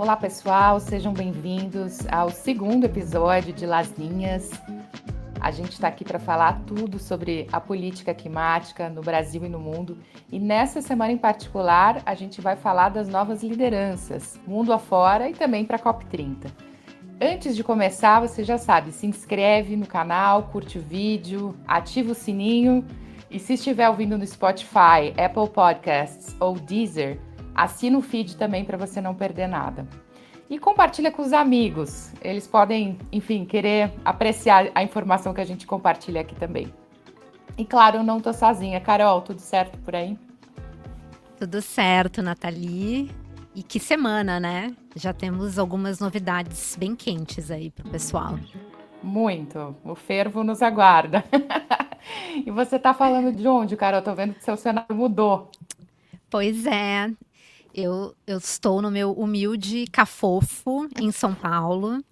Olá, pessoal, sejam bem-vindos ao segundo episódio de Las Linhas. A gente está aqui para falar tudo sobre a política climática no Brasil e no mundo. E nessa semana em particular, a gente vai falar das novas lideranças, mundo afora e também para a COP30. Antes de começar, você já sabe, se inscreve no canal, curte o vídeo, ativa o sininho. E se estiver ouvindo no Spotify, Apple Podcasts ou Deezer, assina o feed também para você não perder nada. E compartilha com os amigos. Eles podem, enfim, querer apreciar a informação que a gente compartilha aqui também. E claro, eu não estou sozinha. Carol, tudo certo por aí? Tudo certo, Nathalie. E que semana, né? Já temos algumas novidades bem quentes aí pro pessoal. Muito. O fervo nos aguarda. E você está falando de onde, Carol? Estou vendo que seu cenário mudou. Pois é, eu estou no meu humilde cafofo em São Paulo.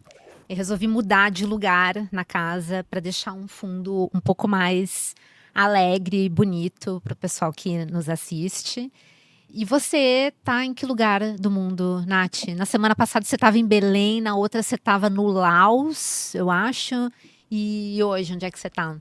Eu resolvi mudar de lugar na casa para deixar um fundo um pouco mais alegre e bonito para o pessoal que nos assiste. E você tá em que lugar do mundo, Nath? Na semana passada você estava em Belém, na outra você estava no Laos, eu acho. E hoje, onde é que você tá?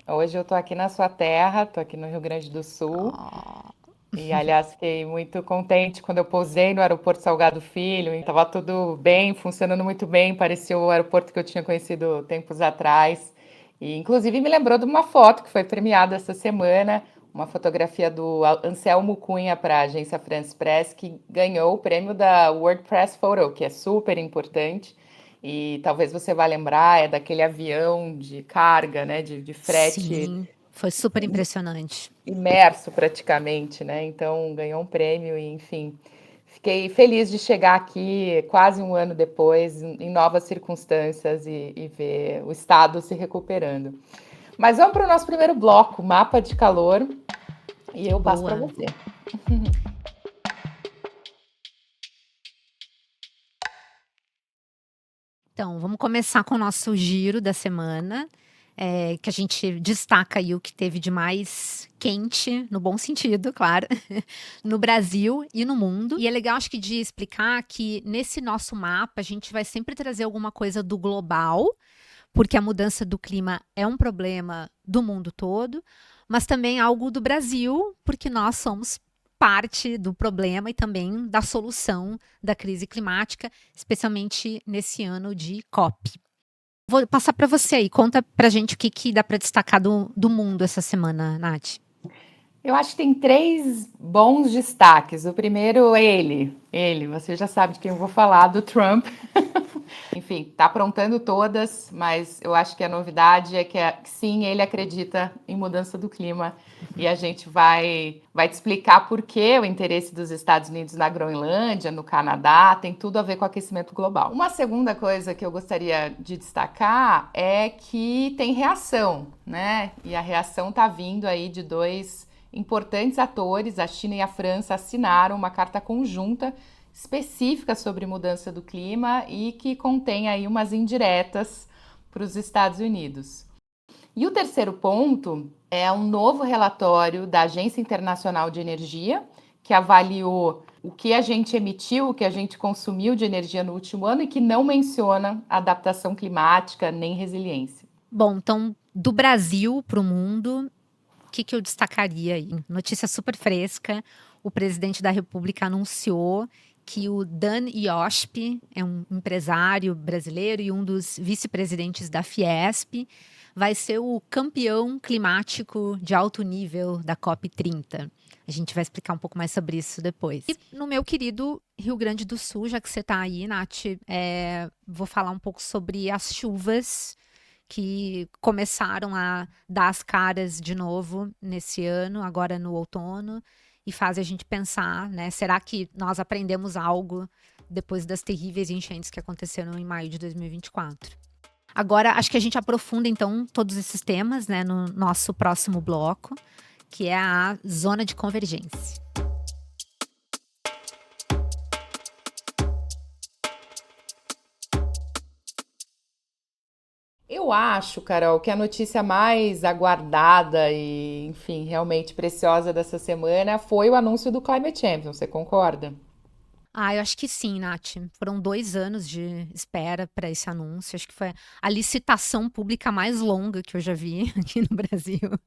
Hoje eu estou aqui na sua terra, estou aqui no Rio Grande do Sul. Oh, E, aliás, fiquei muito contente quando eu pousei no aeroporto Salgado Filho. Estava tudo bem, funcionando muito bem. Parecia o aeroporto que eu tinha conhecido tempos atrás. E, inclusive, me lembrou de uma foto que foi premiada essa semana, uma fotografia do Anselmo Cunha para a agência France Press, que ganhou o prêmio da World Press Photo, que é super importante. E talvez você vá lembrar, é daquele avião de carga, né, de frete sim, foi super impressionante. imerso praticamente, né? Então ganhou um prêmio e, enfim, fiquei feliz de chegar aqui quase um ano depois, em novas circunstâncias e ver o estado se recuperando. Mas vamos para o nosso primeiro bloco, mapa de calor, e eu passo para Boa. você. Então, vamos começar com o nosso giro da semana, que a gente destaca aí o que teve de mais quente, no bom sentido, claro, no Brasil e no mundo. E é legal, acho que, de explicar que nesse nosso mapa a gente vai sempre trazer alguma coisa do global, porque a mudança do clima é um problema do mundo todo, mas também algo do Brasil, porque nós somos parte do problema e também da solução da crise climática, especialmente nesse ano de COP. Vou passar para você aí, conta pra gente o que dá para destacar do mundo essa semana, Nath. Eu acho que tem três bons destaques. O primeiro é ele, você já sabe de quem eu vou falar, do Trump. Enfim, está aprontando todas, mas eu acho que a novidade é que sim, ele acredita em mudança do clima e a gente vai te explicar por que o interesse dos Estados Unidos na Groenlândia, no Canadá, tem tudo a ver com o aquecimento global. Uma segunda coisa que eu gostaria de destacar é que tem reação, né? E a reação está vindo aí de dois importantes atores, a China e a França assinaram uma carta conjunta específica sobre mudança do clima e que contém aí umas indiretas para os Estados Unidos. E o terceiro ponto é um novo relatório da Agência Internacional de Energia, que avaliou o que a gente emitiu, o que a gente consumiu de energia no último ano e que não menciona adaptação climática nem resiliência. Bom, então, do Brasil para o mundo, o que eu destacaria aí? Notícia super fresca, o presidente da República anunciou que o Dan Iosp, é um empresário brasileiro e um dos vice-presidentes da Fiesp, vai ser o campeão climático de alto nível da COP30. A gente vai explicar um pouco mais sobre isso depois. E no meu querido Rio Grande do Sul, já que você está aí, Nath, vou falar um pouco sobre as chuvas que começaram a dar as caras de novo nesse ano, agora no outono, e faz a gente pensar, né? Será que nós aprendemos algo depois das terríveis enchentes que aconteceram em maio de 2024? Agora, acho que a gente aprofunda, então, todos esses temas, né, no nosso próximo bloco, que é a zona de convergência. Eu acho, Carol, que a notícia mais aguardada e, enfim, realmente preciosa dessa semana foi o anúncio do Climate Champions, você concorda? Ah, eu acho que sim, Nath. Foram 2 anos de espera para esse anúncio. Acho que foi a licitação pública mais longa que eu já vi aqui no Brasil.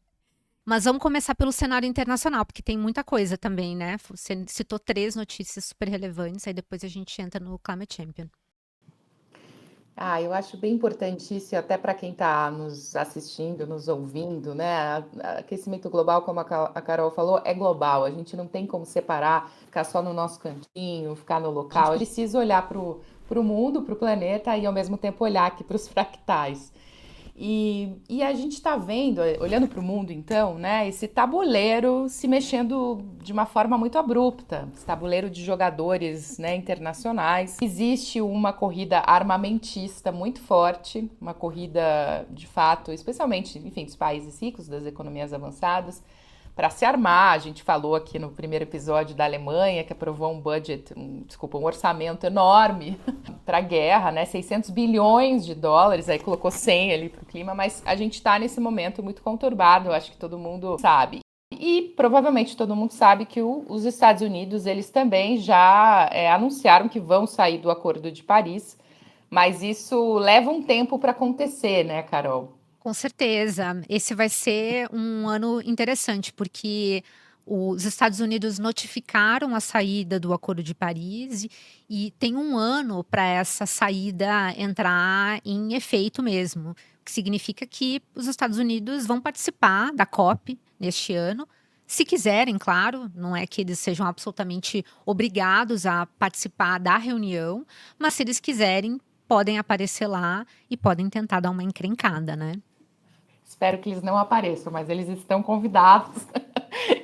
Mas vamos começar pelo cenário internacional, porque tem muita coisa também, né? Você citou 3 notícias super relevantes, aí depois a gente entra no Climate Champion. Eu acho bem importante isso, até para quem está nos assistindo, nos ouvindo, né? Aquecimento global, como a Carol falou, é global. A gente não tem como separar, ficar só no nosso cantinho, ficar no local. A gente precisa olhar para o mundo, para o planeta e ao mesmo tempo olhar aqui para os fractais. E a gente está vendo, olhando para o mundo então, né, esse tabuleiro se mexendo de uma forma muito abrupta, esse tabuleiro de jogadores, né, internacionais. Existe uma corrida armamentista muito forte, uma corrida de fato, especialmente, enfim, dos países ricos, das economias avançadas, para se armar. A gente falou aqui no primeiro episódio da Alemanha, que aprovou um um orçamento enorme para a guerra, né? 600 bilhões de dólares, aí colocou 100 ali para o clima, mas a gente está nesse momento muito conturbado, eu acho que todo mundo sabe. E provavelmente todo mundo sabe que os Estados Unidos, eles também já anunciaram que vão sair do Acordo de Paris, mas isso leva um tempo para acontecer, né, Carol? Com certeza. Esse vai ser um ano interessante, porque os Estados Unidos notificaram a saída do Acordo de Paris e tem um ano para essa saída entrar em efeito mesmo, o que significa que os Estados Unidos vão participar da COP neste ano. Se quiserem, claro, não é que eles sejam absolutamente obrigados a participar da reunião, mas se eles quiserem, podem aparecer lá e podem tentar dar uma encrencada, né? Espero que eles não apareçam, mas eles estão convidados.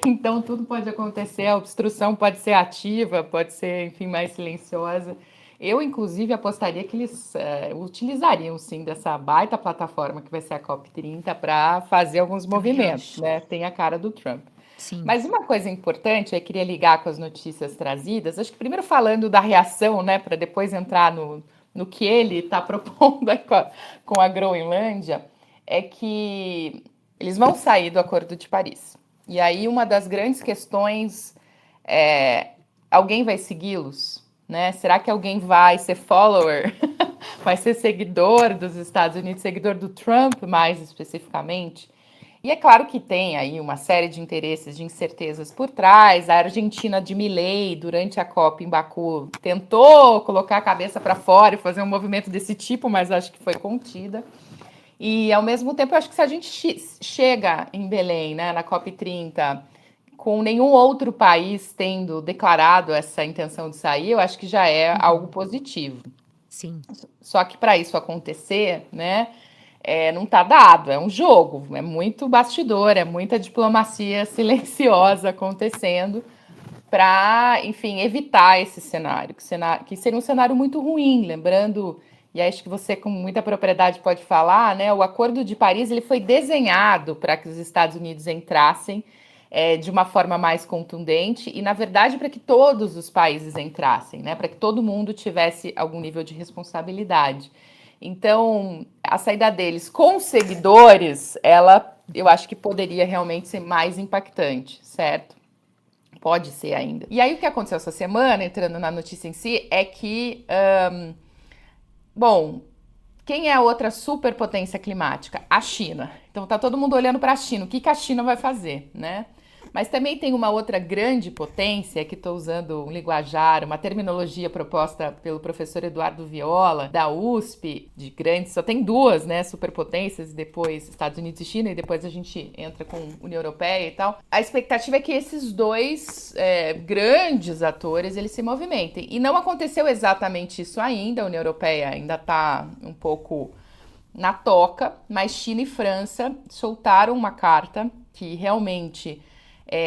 Então tudo pode acontecer, a obstrução pode ser ativa, pode ser, enfim, mais silenciosa. Eu, inclusive, apostaria que eles utilizariam, sim, dessa baita plataforma que vai ser a COP30 para fazer alguns movimentos, né? Tem a cara do Trump. Sim. Mas uma coisa importante, eu queria ligar com as notícias trazidas, acho que primeiro falando da reação, né, para depois entrar no que ele está propondo com a Groenlândia, é que eles vão sair do Acordo de Paris. E aí uma das grandes questões é: alguém vai segui-los? Né? Será que alguém vai ser follower? Vai ser seguidor dos Estados Unidos, seguidor do Trump mais especificamente? E é claro que tem aí uma série de interesses, de incertezas por trás. A Argentina de Milei, durante a COP em Baku, tentou colocar a cabeça para fora e fazer um movimento desse tipo, mas acho que foi contida. E, ao mesmo tempo, eu acho que se a gente chega em Belém, né, na COP30, com nenhum outro país tendo declarado essa intenção de sair, eu acho que já é algo positivo. Sim. Só que para isso acontecer, né, não está dado, é um jogo, é muito bastidor, é muita diplomacia silenciosa acontecendo para, enfim, evitar esse cenário, que seria um cenário muito ruim, lembrando, e acho que você com muita propriedade pode falar, né, o Acordo de Paris ele foi desenhado para que os Estados Unidos entrassem de uma forma mais contundente e, na verdade, para que todos os países entrassem, né, para que todo mundo tivesse algum nível de responsabilidade. Então, a saída deles com seguidores, eu acho que poderia realmente ser mais impactante, certo? Pode ser ainda. E aí, o que aconteceu essa semana, entrando na notícia em si, é que, bom, quem é a outra superpotência climática? A China. Então, tá todo mundo olhando para a China. O que a China vai fazer, né? Mas também tem uma outra grande potência, que estou usando um linguajar, uma terminologia proposta pelo professor Eduardo Viola, da USP, de grandes, só tem duas, né, superpotências, e depois Estados Unidos e China, e depois a gente entra com União Europeia e tal. A expectativa é que esses dois grandes atores, eles se movimentem. E não aconteceu exatamente isso ainda, a União Europeia ainda está um pouco na toca, mas China e França soltaram uma carta que realmente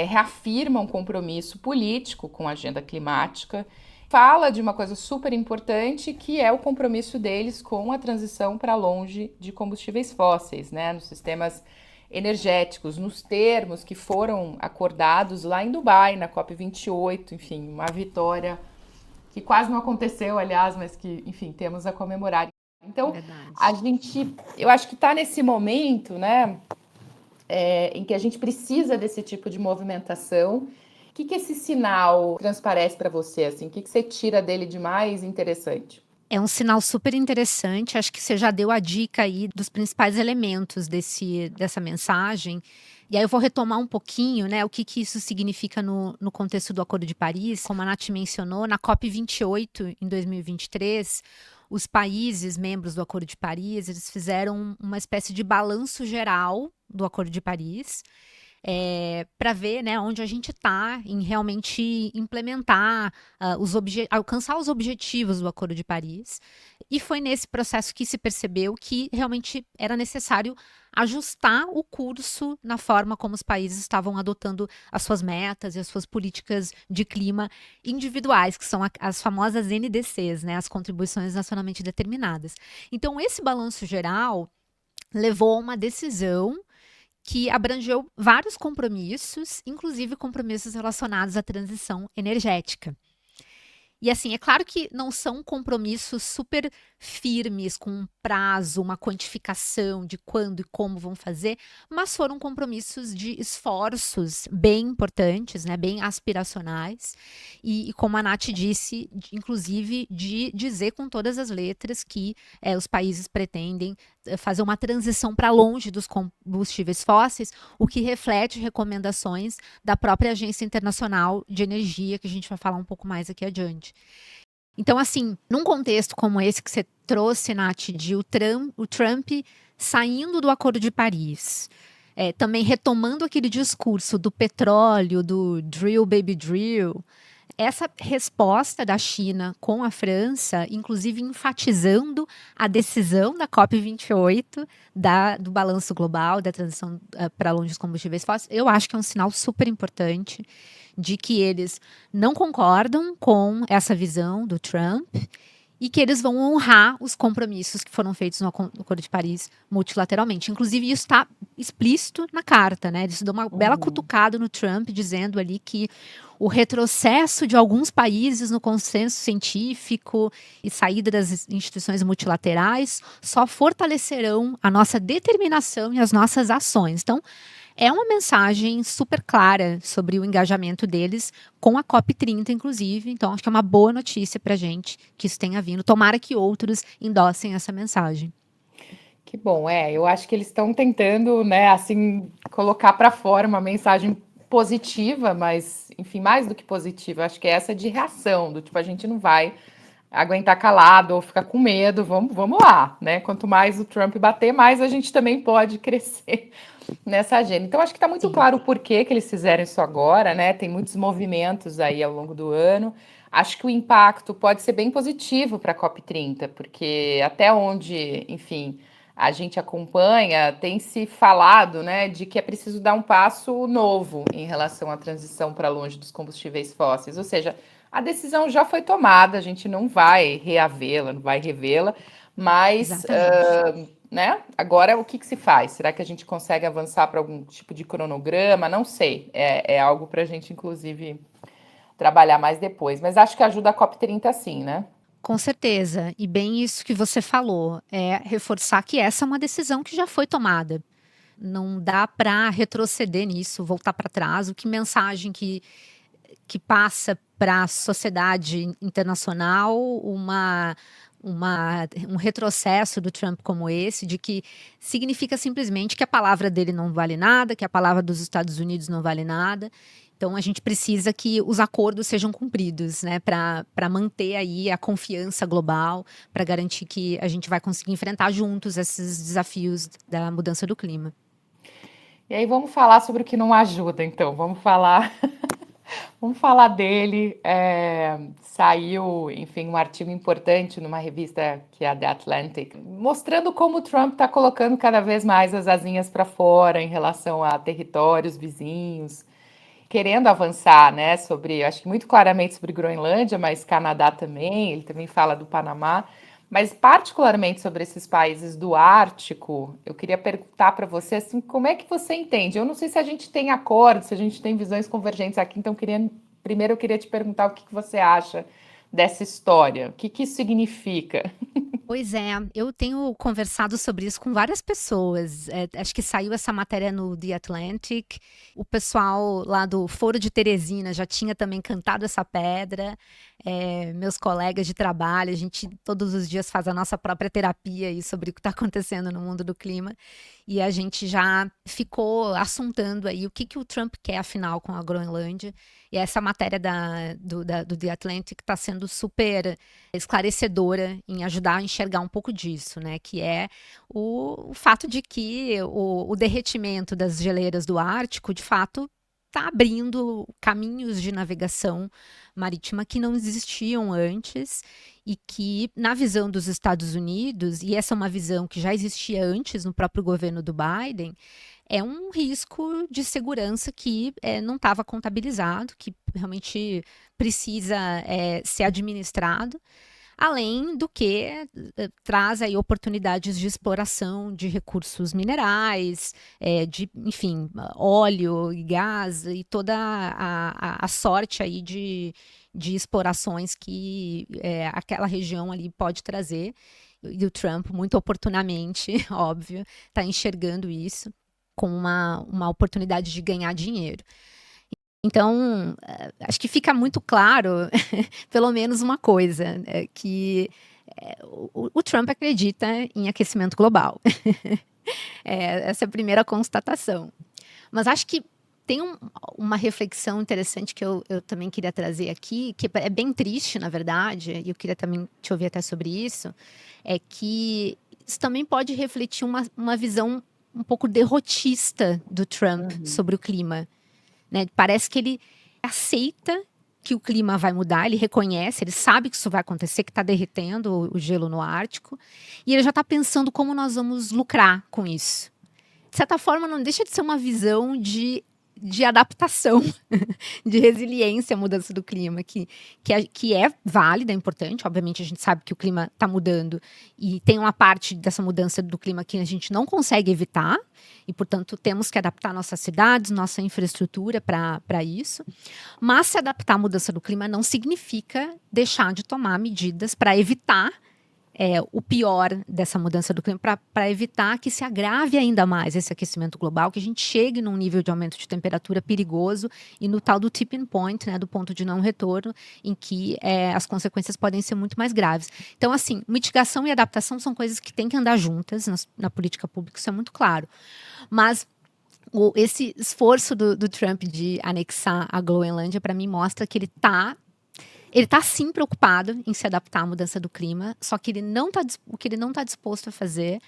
reafirma um compromisso político com a agenda climática, fala de uma coisa super importante, que é o compromisso deles com a transição para longe de combustíveis fósseis, né, nos sistemas energéticos, nos termos que foram acordados lá em Dubai, na COP28, enfim, uma vitória que quase não aconteceu, aliás, mas que, enfim, temos a comemorar. Então, eu acho que está nesse momento, né, em que a gente precisa desse tipo de movimentação que esse sinal transparece para você, assim? O que você tira dele de mais interessante? É um sinal super interessante, acho que você já deu a dica aí dos principais elementos dessa mensagem. E aí eu vou retomar um pouquinho, né, o que isso significa no contexto do Acordo de Paris. Como a Nath mencionou, na COP28, em 2023, os países membros do Acordo de Paris, eles fizeram uma espécie de balanço geral do Acordo de Paris, para ver, né, onde a gente está em realmente implementar, alcançar os objetivos do Acordo de Paris. E foi nesse processo que se percebeu que realmente era necessário ajustar o curso na forma como os países estavam adotando as suas metas e as suas políticas de clima individuais, que são as famosas NDCs, né, as contribuições nacionalmente determinadas. Então, esse balanço geral levou a uma decisão que abrangeu vários compromissos, inclusive compromissos relacionados à transição energética. E assim, é claro que não são compromissos super firmes, com um prazo, uma quantificação de quando e como vão fazer, mas foram compromissos de esforços bem importantes, né, bem aspiracionais, e como a Nath disse, inclusive de dizer com todas as letras que os países pretendem fazer uma transição para longe dos combustíveis fósseis, o que reflete recomendações da própria Agência Internacional de Energia, que a gente vai falar um pouco mais aqui adiante. Então, assim, num contexto como esse que você trouxe, Nath, de o Trump saindo do Acordo de Paris, também retomando aquele discurso do petróleo, do drill, baby drill, essa resposta da China com a França, inclusive enfatizando a decisão da COP28, do balanço global, da transição para longe dos combustíveis fósseis, eu acho que é um sinal super importante de que eles não concordam com essa visão do Trump e que eles vão honrar os compromissos que foram feitos no Acordo de Paris multilateralmente. Inclusive, isso está explícito na carta, né? Eles dão uma bela cutucada no Trump, dizendo ali que o retrocesso de alguns países no consenso científico e saída das instituições multilaterais só fortalecerão a nossa determinação e as nossas ações. Então, é uma mensagem super clara sobre o engajamento deles com a COP30, inclusive. Então, acho que é uma boa notícia para a gente que isso tenha vindo. Tomara que outros endossem essa mensagem. Que bom, eu acho que eles estão tentando, né, assim, colocar para fora uma mensagem positiva, mas, enfim, mais do que positiva, acho que é essa de reação, do tipo, a gente não vai aguentar calado ou ficar com medo, vamos lá, né? Quanto mais o Trump bater, mais a gente também pode crescer nessa agenda. Então, acho que está muito claro o porquê que eles fizeram isso agora, né? Tem muitos movimentos aí ao longo do ano. Acho que o impacto pode ser bem positivo para a COP30, porque até onde, enfim, a gente acompanha, tem se falado, né, de que é preciso dar um passo novo em relação à transição para longe dos combustíveis fósseis. Ou seja, a decisão já foi tomada, a gente não vai reavê-la, não vai revê-la, mas né? Agora, o que se faz? Será que a gente consegue avançar para algum tipo de cronograma? Não sei. É algo para a gente, inclusive, trabalhar mais depois. Mas acho que ajuda a COP30 sim, né? Com certeza. E bem isso que você falou. É reforçar que essa é uma decisão que já foi tomada. Não dá para retroceder nisso, voltar para trás. Que mensagem que passa para a sociedade internacional um retrocesso do Trump como esse, de que significa simplesmente que a palavra dele não vale nada, que a palavra dos Estados Unidos não vale nada. Então, a gente precisa que os acordos sejam cumpridos, né, para manter aí a confiança global, para garantir que a gente vai conseguir enfrentar juntos esses desafios da mudança do clima. E aí, vamos falar sobre o que não ajuda, então. Vamos falar dele. Saiu, enfim, um artigo importante numa revista que é a The Atlantic, mostrando como o Trump está colocando cada vez mais as asinhas para fora em relação a territórios vizinhos, querendo avançar, né, acho que muito claramente sobre Groenlândia, mas Canadá também, ele também fala do Panamá, mas particularmente sobre esses países do Ártico, eu queria perguntar para você, assim, como é que você entende? Eu não sei se a gente tem acordo, se a gente tem visões convergentes aqui, então primeiro eu queria te perguntar o que você acha dessa história? O que que isso significa? Pois é, eu tenho conversado sobre isso com várias pessoas. Acho que saiu essa matéria no The Atlantic. O pessoal lá do Foro de Teresina já tinha também cantado essa pedra. Meus colegas de trabalho, a gente todos os dias faz a nossa própria terapia aí sobre o que está acontecendo no mundo do clima. E a gente já ficou assuntando aí o que que o Trump quer, afinal, com a Groenlândia. E essa matéria do The Atlantic está sendo super esclarecedora em ajudar a enxergar um pouco disso, né? Que é o fato de que o derretimento das geleiras do Ártico, de fato, está abrindo caminhos de navegação marítima que não existiam antes e que, na visão dos Estados Unidos, e essa é uma visão que já existia antes no próprio governo do Biden, é um risco de segurança que não estava contabilizado, que realmente precisa ser administrado. Além do que traz aí oportunidades de exploração de recursos minerais, enfim, óleo e gás e toda a sorte aí de explorações que aquela região ali pode trazer. E o Trump, muito oportunamente, óbvio, está enxergando isso como uma oportunidade de ganhar dinheiro. Então, acho que fica muito claro, pelo menos uma coisa, que o Trump acredita em aquecimento global. Essa é a primeira constatação. Mas acho que tem uma reflexão interessante que eu também queria trazer aqui, que é bem triste, na verdade, e eu queria também te ouvir até sobre isso, é que isso também pode refletir uma visão um pouco derrotista do Trump sobre o clima. Né? Parece que ele aceita que o clima vai mudar, ele reconhece, ele sabe que isso vai acontecer, que está derretendo o gelo no Ártico, e ele já está pensando como nós vamos lucrar com isso. De certa forma, não deixa de ser uma visão de adaptação, de resiliência à mudança do clima, que é válida, é importante. Obviamente, a gente sabe que o clima está mudando e tem uma parte dessa mudança do clima que a gente não consegue evitar e, portanto, temos que adaptar nossas cidades, nossa infraestrutura para isso. Mas se adaptar à mudança do clima não significa deixar de tomar medidas para evitar o pior dessa mudança do clima, para evitar que se agrave ainda mais esse aquecimento global, que a gente chegue num nível de aumento de temperatura perigoso e no tal do tipping point, né, do ponto de não retorno, em que as consequências podem ser muito mais graves. Então, assim, mitigação e adaptação são coisas que têm que andar juntas na política pública, isso é muito claro. Mas esse esforço do Trump de anexar a Groenlândia, para mim, mostra que ele está sim preocupado em se adaptar à mudança do clima, só que o que ele não está disposto a fazer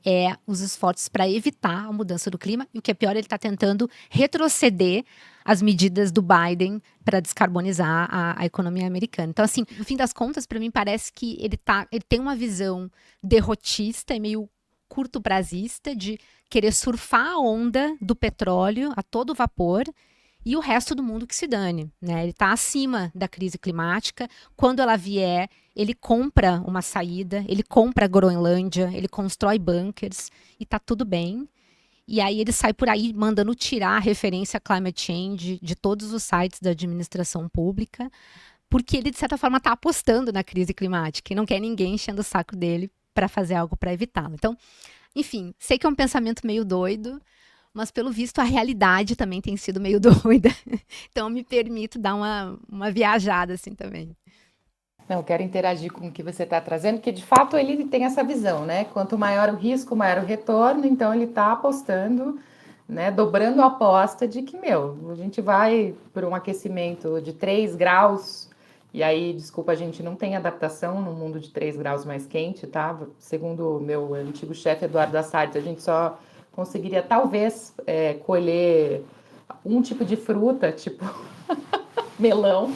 é os esforços para evitar a mudança do clima, e o que é pior, ele está tentando retroceder as medidas do Biden para descarbonizar a economia americana. Então, assim, no fim das contas, para mim parece que ele tem uma visão derrotista e meio curto-prazista de querer surfar a onda do petróleo a todo vapor, e o resto do mundo que se dane, né? Ele está acima da crise climática. Quando ela vier, ele compra uma saída, ele compra a Groenlândia, ele constrói bunkers e está tudo bem. E aí ele sai por aí mandando tirar a referência a climate change de todos os sites da administração pública, porque ele, de certa forma, está apostando na crise climática e não quer ninguém enchendo o saco dele para fazer algo para evitá-la. Então, enfim, sei que é um pensamento meio doido, mas pelo visto a realidade também tem sido meio doida. Então eu me permito dar uma viajada assim também. Não, quero interagir com o que você está trazendo, porque de fato ele tem essa visão, né? Quanto maior o risco, maior o retorno, então ele está apostando, né? Dobrando a aposta de que, a gente vai por um aquecimento de 3 graus, e aí, desculpa, a gente não tem adaptação no mundo de 3 graus mais quente, tá? Segundo o meu antigo chefe Eduardo Assad, a gente só conseguiria talvez colher um tipo de fruta, tipo melão,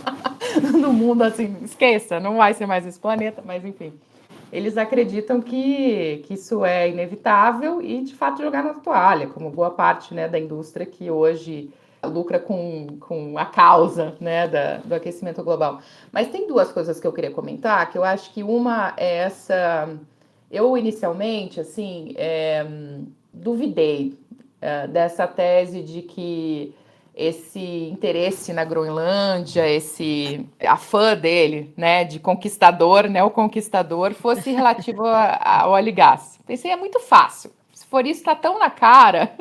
no mundo, assim, esqueça, não vai ser mais esse planeta, mas enfim. Eles acreditam que isso é inevitável e, de fato, jogar na toalha, como boa parte, né, da indústria que hoje lucra com a causa, né, do aquecimento global. Mas tem duas coisas que eu queria comentar, que eu acho que uma é essa... Eu, inicialmente, assim, duvidei dessa tese de que esse interesse na Groenlândia, esse afã dele, né, de conquistador, né, o conquistador, fosse relativo ao óleo e gás. Pensei, é muito fácil. Se for isso, está tão na cara.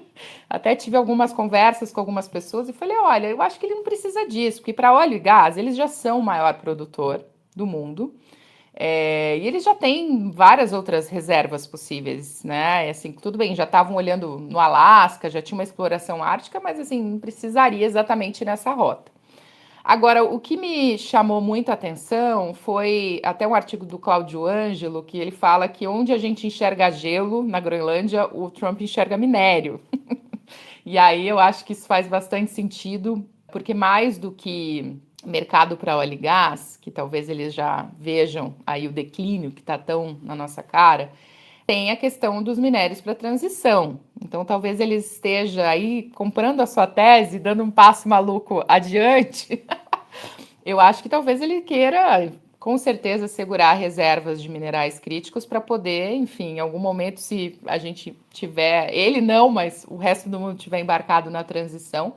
Até tive algumas conversas com algumas pessoas e falei, olha, eu acho que ele não precisa disso, porque para óleo e gás, eles já são o maior produtor do mundo. E eles já têm várias outras reservas possíveis, né? Assim, tudo bem, já estavam olhando no Alasca, já tinha uma exploração ártica, mas assim, não precisaria exatamente nessa rota. Agora, o que me chamou muito a atenção foi até um artigo do Cláudio Ângelo, que ele fala que onde a gente enxerga gelo, na Groenlândia, o Trump enxerga minério. E aí eu acho que isso faz bastante sentido, porque mais do que mercado para óleo e gás, que talvez eles já vejam aí o declínio que está tão na nossa cara, tem a questão dos minérios para transição. Então talvez ele esteja aí comprando a sua tese, dando um passo maluco adiante. Eu acho que talvez ele queira, com certeza, segurar reservas de minerais críticos para poder, enfim, em algum momento, se a gente tiver, ele não, mas o resto do mundo tiver embarcado na transição,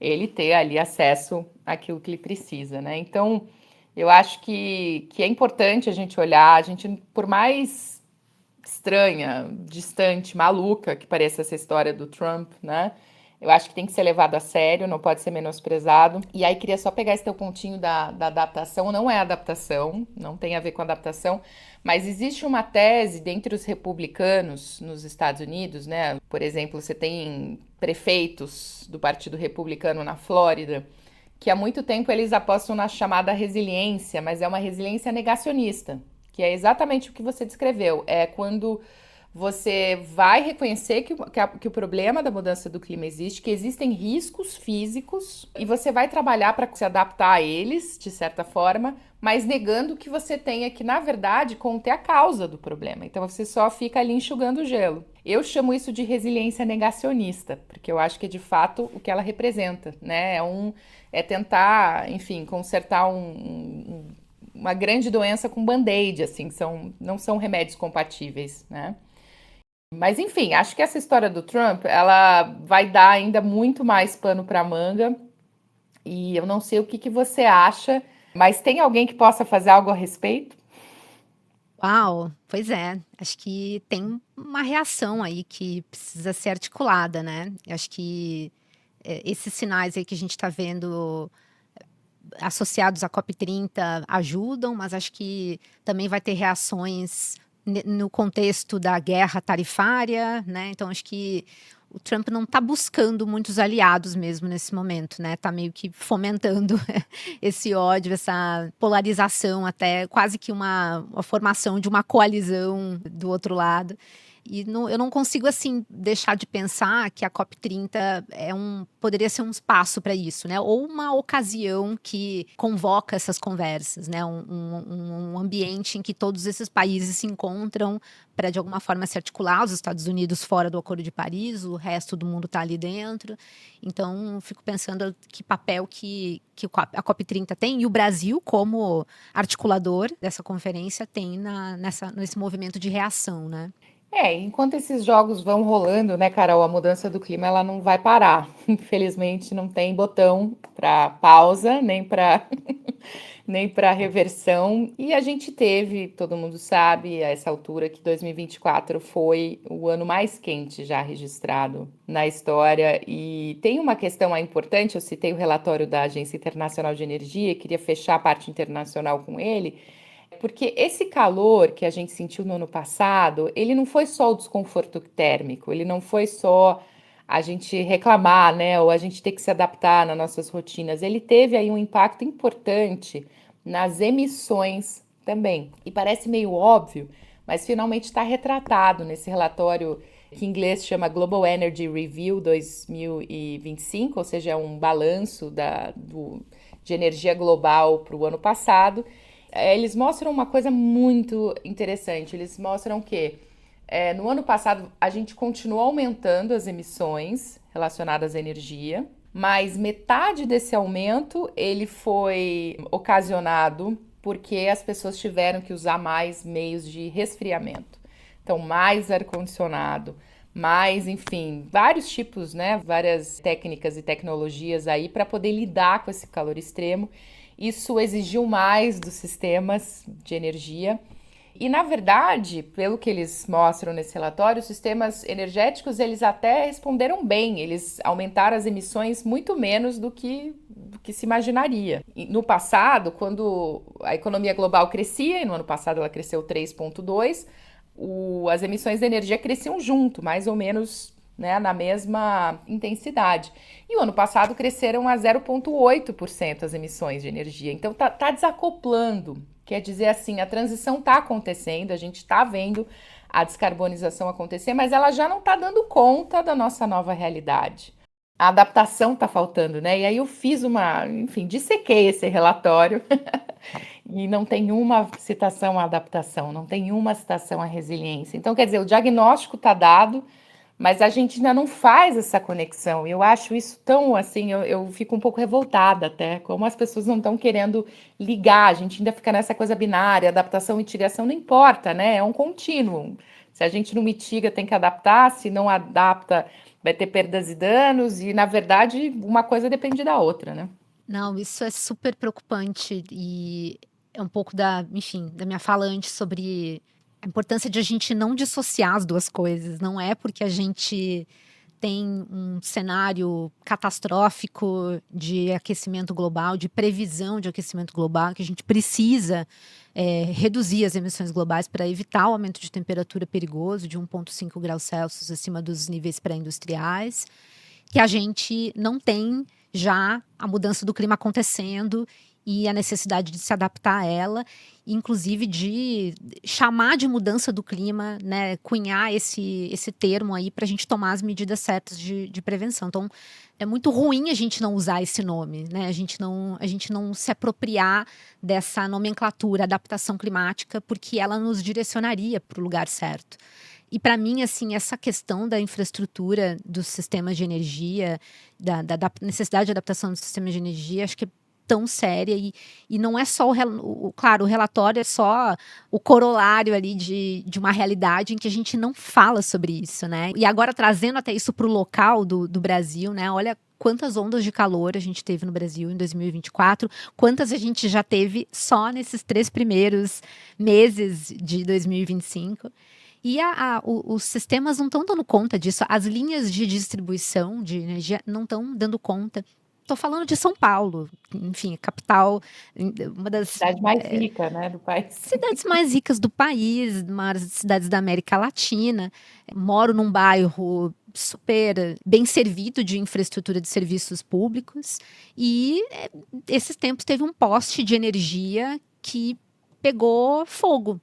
ele ter ali acesso àquilo que ele precisa, né? Então, eu acho que é importante a gente olhar, a gente, por mais estranha, distante, maluca que pareça essa história do Trump, né? Eu acho que tem que ser levado a sério, não pode ser menosprezado. E aí, queria só pegar esse teu pontinho da adaptação. Não é adaptação, não tem a ver com adaptação, mas existe uma tese dentre os republicanos nos Estados Unidos, né? Por exemplo, você tem prefeitos do Partido Republicano na Flórida, que há muito tempo eles apostam na chamada resiliência, mas é uma resiliência negacionista, que é exatamente o que você descreveu. É quando você vai reconhecer que o problema da mudança do clima existe, que existem riscos físicos, e você vai trabalhar para se adaptar a eles, de certa forma, mas negando que você tenha que, na verdade, conter a causa do problema. Então você só fica ali enxugando o gelo. Eu chamo isso de resiliência negacionista, porque eu acho que é de fato o que ela representa, né? É tentar, enfim, consertar uma grande doença com band-aid, assim, não são remédios compatíveis, né? Mas enfim, acho que essa história do Trump, ela vai dar ainda muito mais pano para manga. E eu não sei o que você acha, mas tem alguém que possa fazer algo a respeito? Uau, pois é. Acho que tem uma reação aí que precisa ser articulada, né? Eu acho que esses sinais aí que a gente está vendo associados à COP30 ajudam, mas acho que também vai ter reações no contexto da guerra tarifária, né? Então acho que o Trump não está buscando muitos aliados mesmo nesse momento, né? Está meio que fomentando esse ódio, essa polarização, até quase que uma formação de uma coalizão do outro lado. E eu não consigo, assim, deixar de pensar que a COP30 poderia ser um espaço para isso, né? Ou uma ocasião que convoca essas conversas, né? Um ambiente em que todos esses países se encontram para, de alguma forma, se articular. Os Estados Unidos fora do Acordo de Paris, o resto do mundo está ali dentro. Então, fico pensando que papel que a COP30 tem, e o Brasil, como articulador dessa conferência, tem nesse movimento de reação, né? Enquanto esses jogos vão rolando, né, Carol, a mudança do clima ela não vai parar. Infelizmente, não tem botão para pausa, nem para nem para reversão. E a gente teve, todo mundo sabe, a essa altura, que 2024 foi o ano mais quente já registrado na história. E tem uma questão aí importante, eu citei o relatório da Agência Internacional de Energia, queria fechar a parte internacional com ele. Porque esse calor que a gente sentiu no ano passado, ele não foi só o desconforto térmico, ele não foi só a gente reclamar, né, ou a gente ter que se adaptar nas nossas rotinas. Ele teve aí um impacto importante nas emissões também. E parece meio óbvio, mas finalmente está retratado nesse relatório que em inglês chama Global Energy Review 2025, ou seja, é um balanço de energia global para o ano passado. Eles mostram uma coisa muito interessante. Eles mostram que no ano passado a gente continuou aumentando as emissões relacionadas à energia, mas metade desse aumento ele foi ocasionado porque as pessoas tiveram que usar mais meios de resfriamento. Então, mais ar-condicionado, Mas, enfim, vários tipos, né? Várias técnicas e tecnologias aí para poder lidar com esse calor extremo. Isso exigiu mais dos sistemas de energia. E, na verdade, pelo que eles mostram nesse relatório, os sistemas energéticos, eles até responderam bem, eles aumentaram as emissões muito menos do que se imaginaria. E no passado, quando a economia global crescia, e no ano passado ela cresceu 3,2%, as emissões de energia cresciam junto, mais ou menos, né, na mesma intensidade. E o ano passado cresceram a 0,8% as emissões de energia. Então tá desacoplando. Quer dizer assim, a transição está acontecendo, a gente está vendo a descarbonização acontecer, mas ela já não está dando conta da nossa nova realidade. A adaptação está faltando, né? E aí eu fiz enfim, dissequei esse relatório e não tem uma citação à adaptação, não tem uma citação à resiliência. Então, quer dizer, o diagnóstico está dado, mas a gente ainda não faz essa conexão. E eu acho isso tão assim, eu fico um pouco revoltada até, como as pessoas não estão querendo ligar, a gente ainda fica nessa coisa binária, adaptação e mitigação não importa, né? É um contínuo. Se a gente não mitiga, tem que adaptar, se não adapta, vai ter perdas e danos, e na verdade, uma coisa depende da outra, né? Não, isso é super preocupante e é um pouco enfim, da minha fala antes sobre a importância de a gente não dissociar as duas coisas. Não é porque a gente tem um cenário catastrófico de aquecimento global, de previsão de aquecimento global, que a gente precisa reduzir as emissões globais para evitar o aumento de temperatura perigoso de 1,5 graus Celsius acima dos níveis pré-industriais, que a gente não tem já a mudança do clima acontecendo e a necessidade de se adaptar a ela, inclusive de chamar de mudança do clima, né, cunhar esse termo aí para a gente tomar as medidas certas de prevenção. Então, é muito ruim a gente não usar esse nome, né? A gente não se apropriar dessa nomenclatura, adaptação climática, porque ela nos direcionaria para o lugar certo. E para mim, assim, essa questão da infraestrutura dos sistemas de energia, da necessidade de adaptação dos sistemas de energia, acho que é tão séria e não é só claro, o relatório é só o corolário ali de uma realidade em que a gente não fala sobre isso, né? E agora trazendo até isso para o local do Brasil, né? Olha quantas ondas de calor a gente teve no Brasil em 2024, quantas a gente já teve só nesses 3 primeiros meses de 2025. E os sistemas não estão dando conta disso, as linhas de distribuição de energia não estão dando conta. Estou falando de São Paulo, enfim, capital, uma das Cidade mais rica, né, do país. cidades mais ricas do país, uma das cidades da América Latina. Moro num bairro super bem servido de infraestrutura de serviços públicos e esses tempos teve um poste de energia que pegou fogo.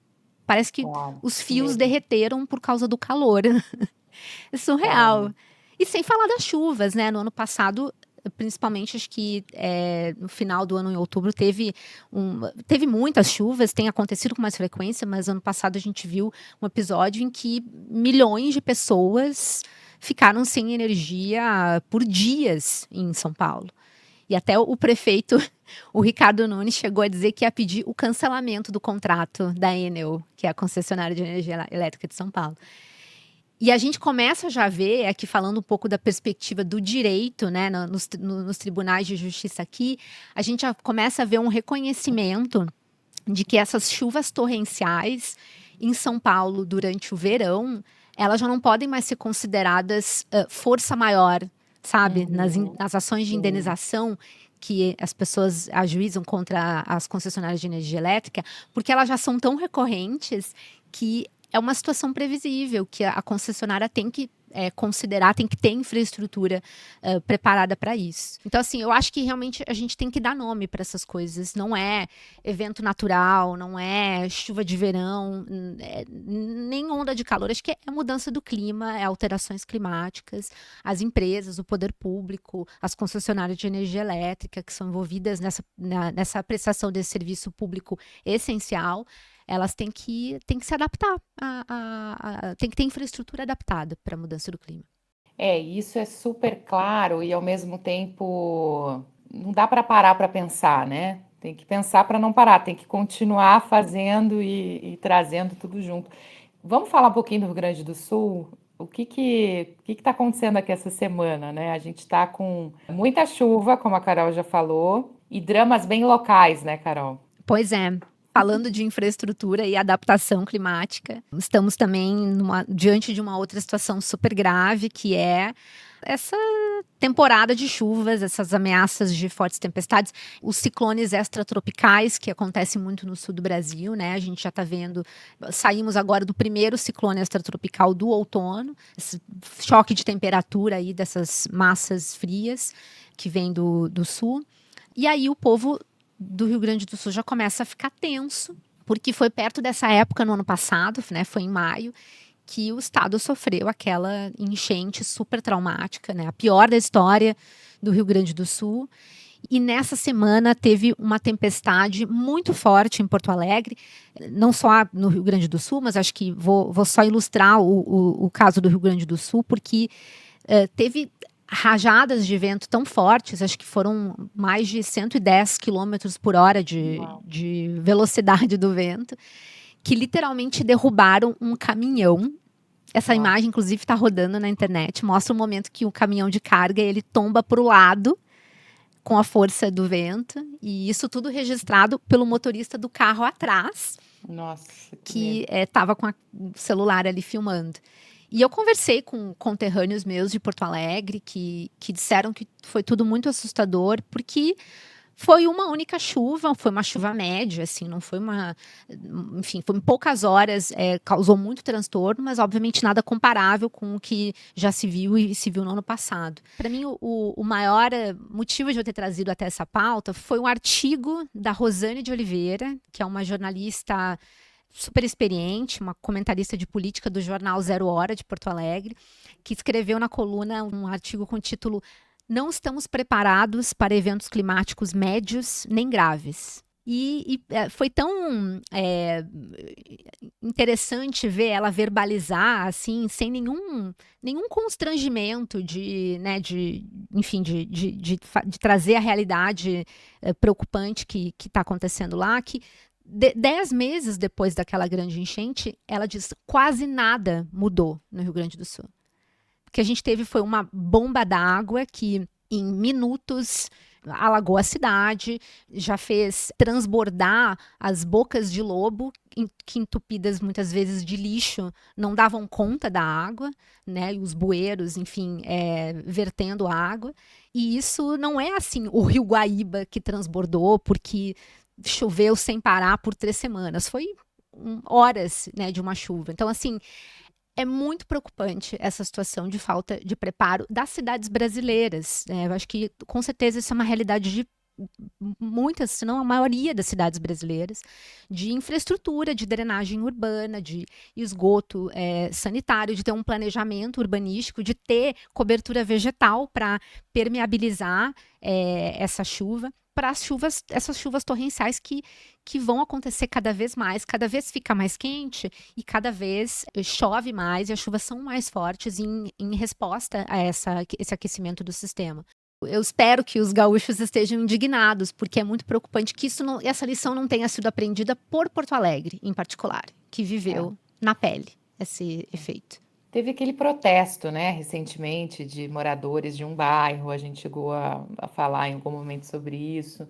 Parece que Uau, os que fios medo. derreteram por causa do calor. É surreal. Caramba. E sem falar das chuvas, né? No ano passado, principalmente, acho que no final do ano, em outubro, teve muitas chuvas, tem acontecido com mais frequência, mas ano passado a gente viu um episódio em que milhões de pessoas ficaram sem energia por dias em São Paulo. E até o prefeito, o Ricardo Nunes, chegou a dizer que ia pedir o cancelamento do contrato da Enel, que é a concessionária de energia elétrica de São Paulo. E a gente começa já a ver, aqui falando um pouco da perspectiva do direito, né, nos tribunais de justiça aqui, a gente já começa a ver um reconhecimento de que essas chuvas torrenciais em São Paulo durante o verão, elas já não podem mais ser consideradas força maior, sabe? Nas ações de Sim. indenização que as pessoas ajuizam contra as concessionárias de energia elétrica, porque elas já são tão recorrentes que é uma situação previsível, que a concessionária tem que considerar, tem que ter infraestrutura preparada para isso. Então, assim, eu acho que realmente a gente tem que dar nome para essas coisas. Não é evento natural, não é chuva de verão, nem onda de calor. Acho que é mudança do clima, é alterações climáticas. As empresas, o poder público, as concessionárias de energia elétrica que são envolvidas nessa prestação desse serviço público essencial, elas têm que se adaptar, tem que ter infraestrutura adaptada para a mudança do clima. Isso é super claro e ao mesmo tempo não dá para parar para pensar, né? Tem que pensar para não parar, tem que continuar fazendo e trazendo tudo junto. Vamos falar um pouquinho do Rio Grande do Sul? o que está acontecendo aqui essa semana, né? A gente está com muita chuva, como a Carol já falou, e dramas bem locais, né, Carol? Pois é. Falando de infraestrutura e adaptação climática, estamos também diante de uma outra situação super grave, que é essa temporada de chuvas, essas ameaças de fortes tempestades, os ciclones extratropicais, que acontecem muito no sul do Brasil, né? A gente já está vendo, saímos agora do primeiro ciclone extratropical do outono, esse choque de temperatura aí dessas massas frias que vêm do sul. E aí o povo do Rio Grande do Sul já começa a ficar tenso, porque foi perto dessa época no ano passado, né? Foi em maio, que o estado sofreu aquela enchente super traumática, né? A pior da história do Rio Grande do Sul. E nessa semana teve uma tempestade muito forte em Porto Alegre, não só no Rio Grande do Sul, mas acho que vou só ilustrar o caso do Rio Grande do Sul, porque teve rajadas de vento tão fortes, acho que foram mais de 110 quilômetros por hora de velocidade do vento, que literalmente derrubaram um caminhão. Essa imagem, inclusive, está rodando na internet. Mostra o momento que o caminhão de carga ele tomba para o lado com a força do vento. E isso tudo registrado pelo motorista do carro atrás, Nossa, que estava com o celular ali filmando. E eu conversei com conterrâneos meus de Porto Alegre que disseram que foi tudo muito assustador, porque foi uma única chuva, foi uma chuva média, assim, não foi uma... Enfim, foi em poucas horas, causou muito transtorno, mas obviamente nada comparável com o que já se viu e se viu no ano passado. Para mim, o maior motivo de eu ter trazido até essa pauta foi um artigo da Rosane de Oliveira, que é uma jornalista super experiente, uma comentarista de política do jornal Zero Hora de Porto Alegre, que escreveu na coluna um artigo com o título "Não estamos preparados para eventos climáticos médios nem graves". E foi tão interessante ver ela verbalizar, assim, sem nenhum constrangimento enfim, de trazer a realidade preocupante que está acontecendo lá, que 10 meses depois daquela grande enchente, ela diz, quase nada mudou no Rio Grande do Sul. O que a gente teve foi uma bomba d'água que, em minutos, alagou a cidade, já fez transbordar as bocas de lobo, que entupidas muitas vezes de lixo, não davam conta da água, né? E os bueiros, enfim, vertendo água. E isso não é assim o Rio Guaíba que transbordou porque choveu sem parar por 3 semanas. Foi horas, né, de uma chuva. Então, assim, é muito preocupante essa situação de falta de preparo das cidades brasileiras. Eu acho que, com certeza, isso é uma realidade de muitas, se não a maioria das cidades brasileiras, de infraestrutura, de drenagem urbana, de esgoto sanitário, de ter um planejamento urbanístico, de ter cobertura vegetal para permeabilizar essa chuva, para essas chuvas torrenciais que vão acontecer cada vez mais, cada vez fica mais quente e cada vez chove mais e as chuvas são mais fortes em resposta a esse aquecimento do sistema. Eu espero que os gaúchos estejam indignados, porque é muito preocupante que essa lição não tenha sido aprendida por Porto Alegre, em particular, que viveu na pele esse efeito. Teve aquele protesto, né, recentemente, de moradores de um bairro, a gente chegou a falar em algum momento sobre isso.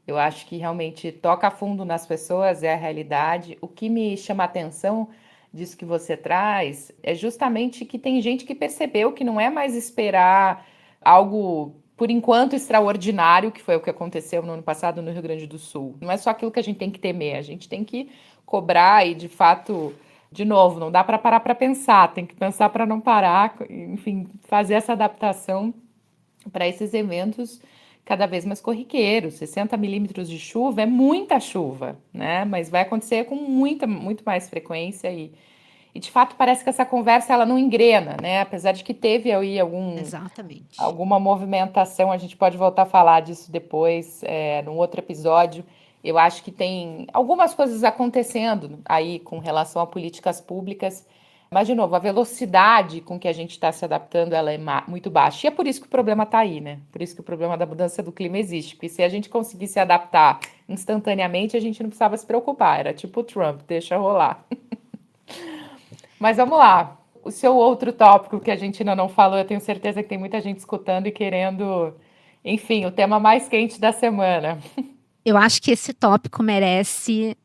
Eu acho que realmente toca a fundo nas pessoas, é a realidade. O que me chama a atenção disso que você traz é justamente que tem gente que percebeu que não é mais esperar algo, por enquanto, extraordinário, que foi o que aconteceu no ano passado no Rio Grande do Sul. Não é só aquilo que a gente tem que temer, a gente tem que cobrar e, de fato, de novo, não dá para parar para pensar, tem que pensar para não parar, enfim, fazer essa adaptação para esses eventos cada vez mais corriqueiros. 60 milímetros de chuva é muita chuva, né? Mas vai acontecer com muito mais frequência e de fato parece que essa conversa ela não engrena, né? Apesar de que teve aí Exatamente. alguma movimentação, a gente pode voltar a falar disso depois, num outro episódio. Eu acho que tem algumas coisas acontecendo aí com relação a políticas públicas, mas, de novo, a velocidade com que a gente está se adaptando ela é muito baixa. E é por isso que o problema está aí, né? Por isso que o problema da mudança do clima existe. Porque se a gente conseguisse se adaptar instantaneamente, a gente não precisava se preocupar. Era tipo o Trump, deixa rolar. Mas vamos lá. o seu outro tópico que a gente ainda não falou, eu tenho certeza que tem muita gente escutando e querendo, enfim, o tema mais quente da semana. Eu acho que esse tópico merece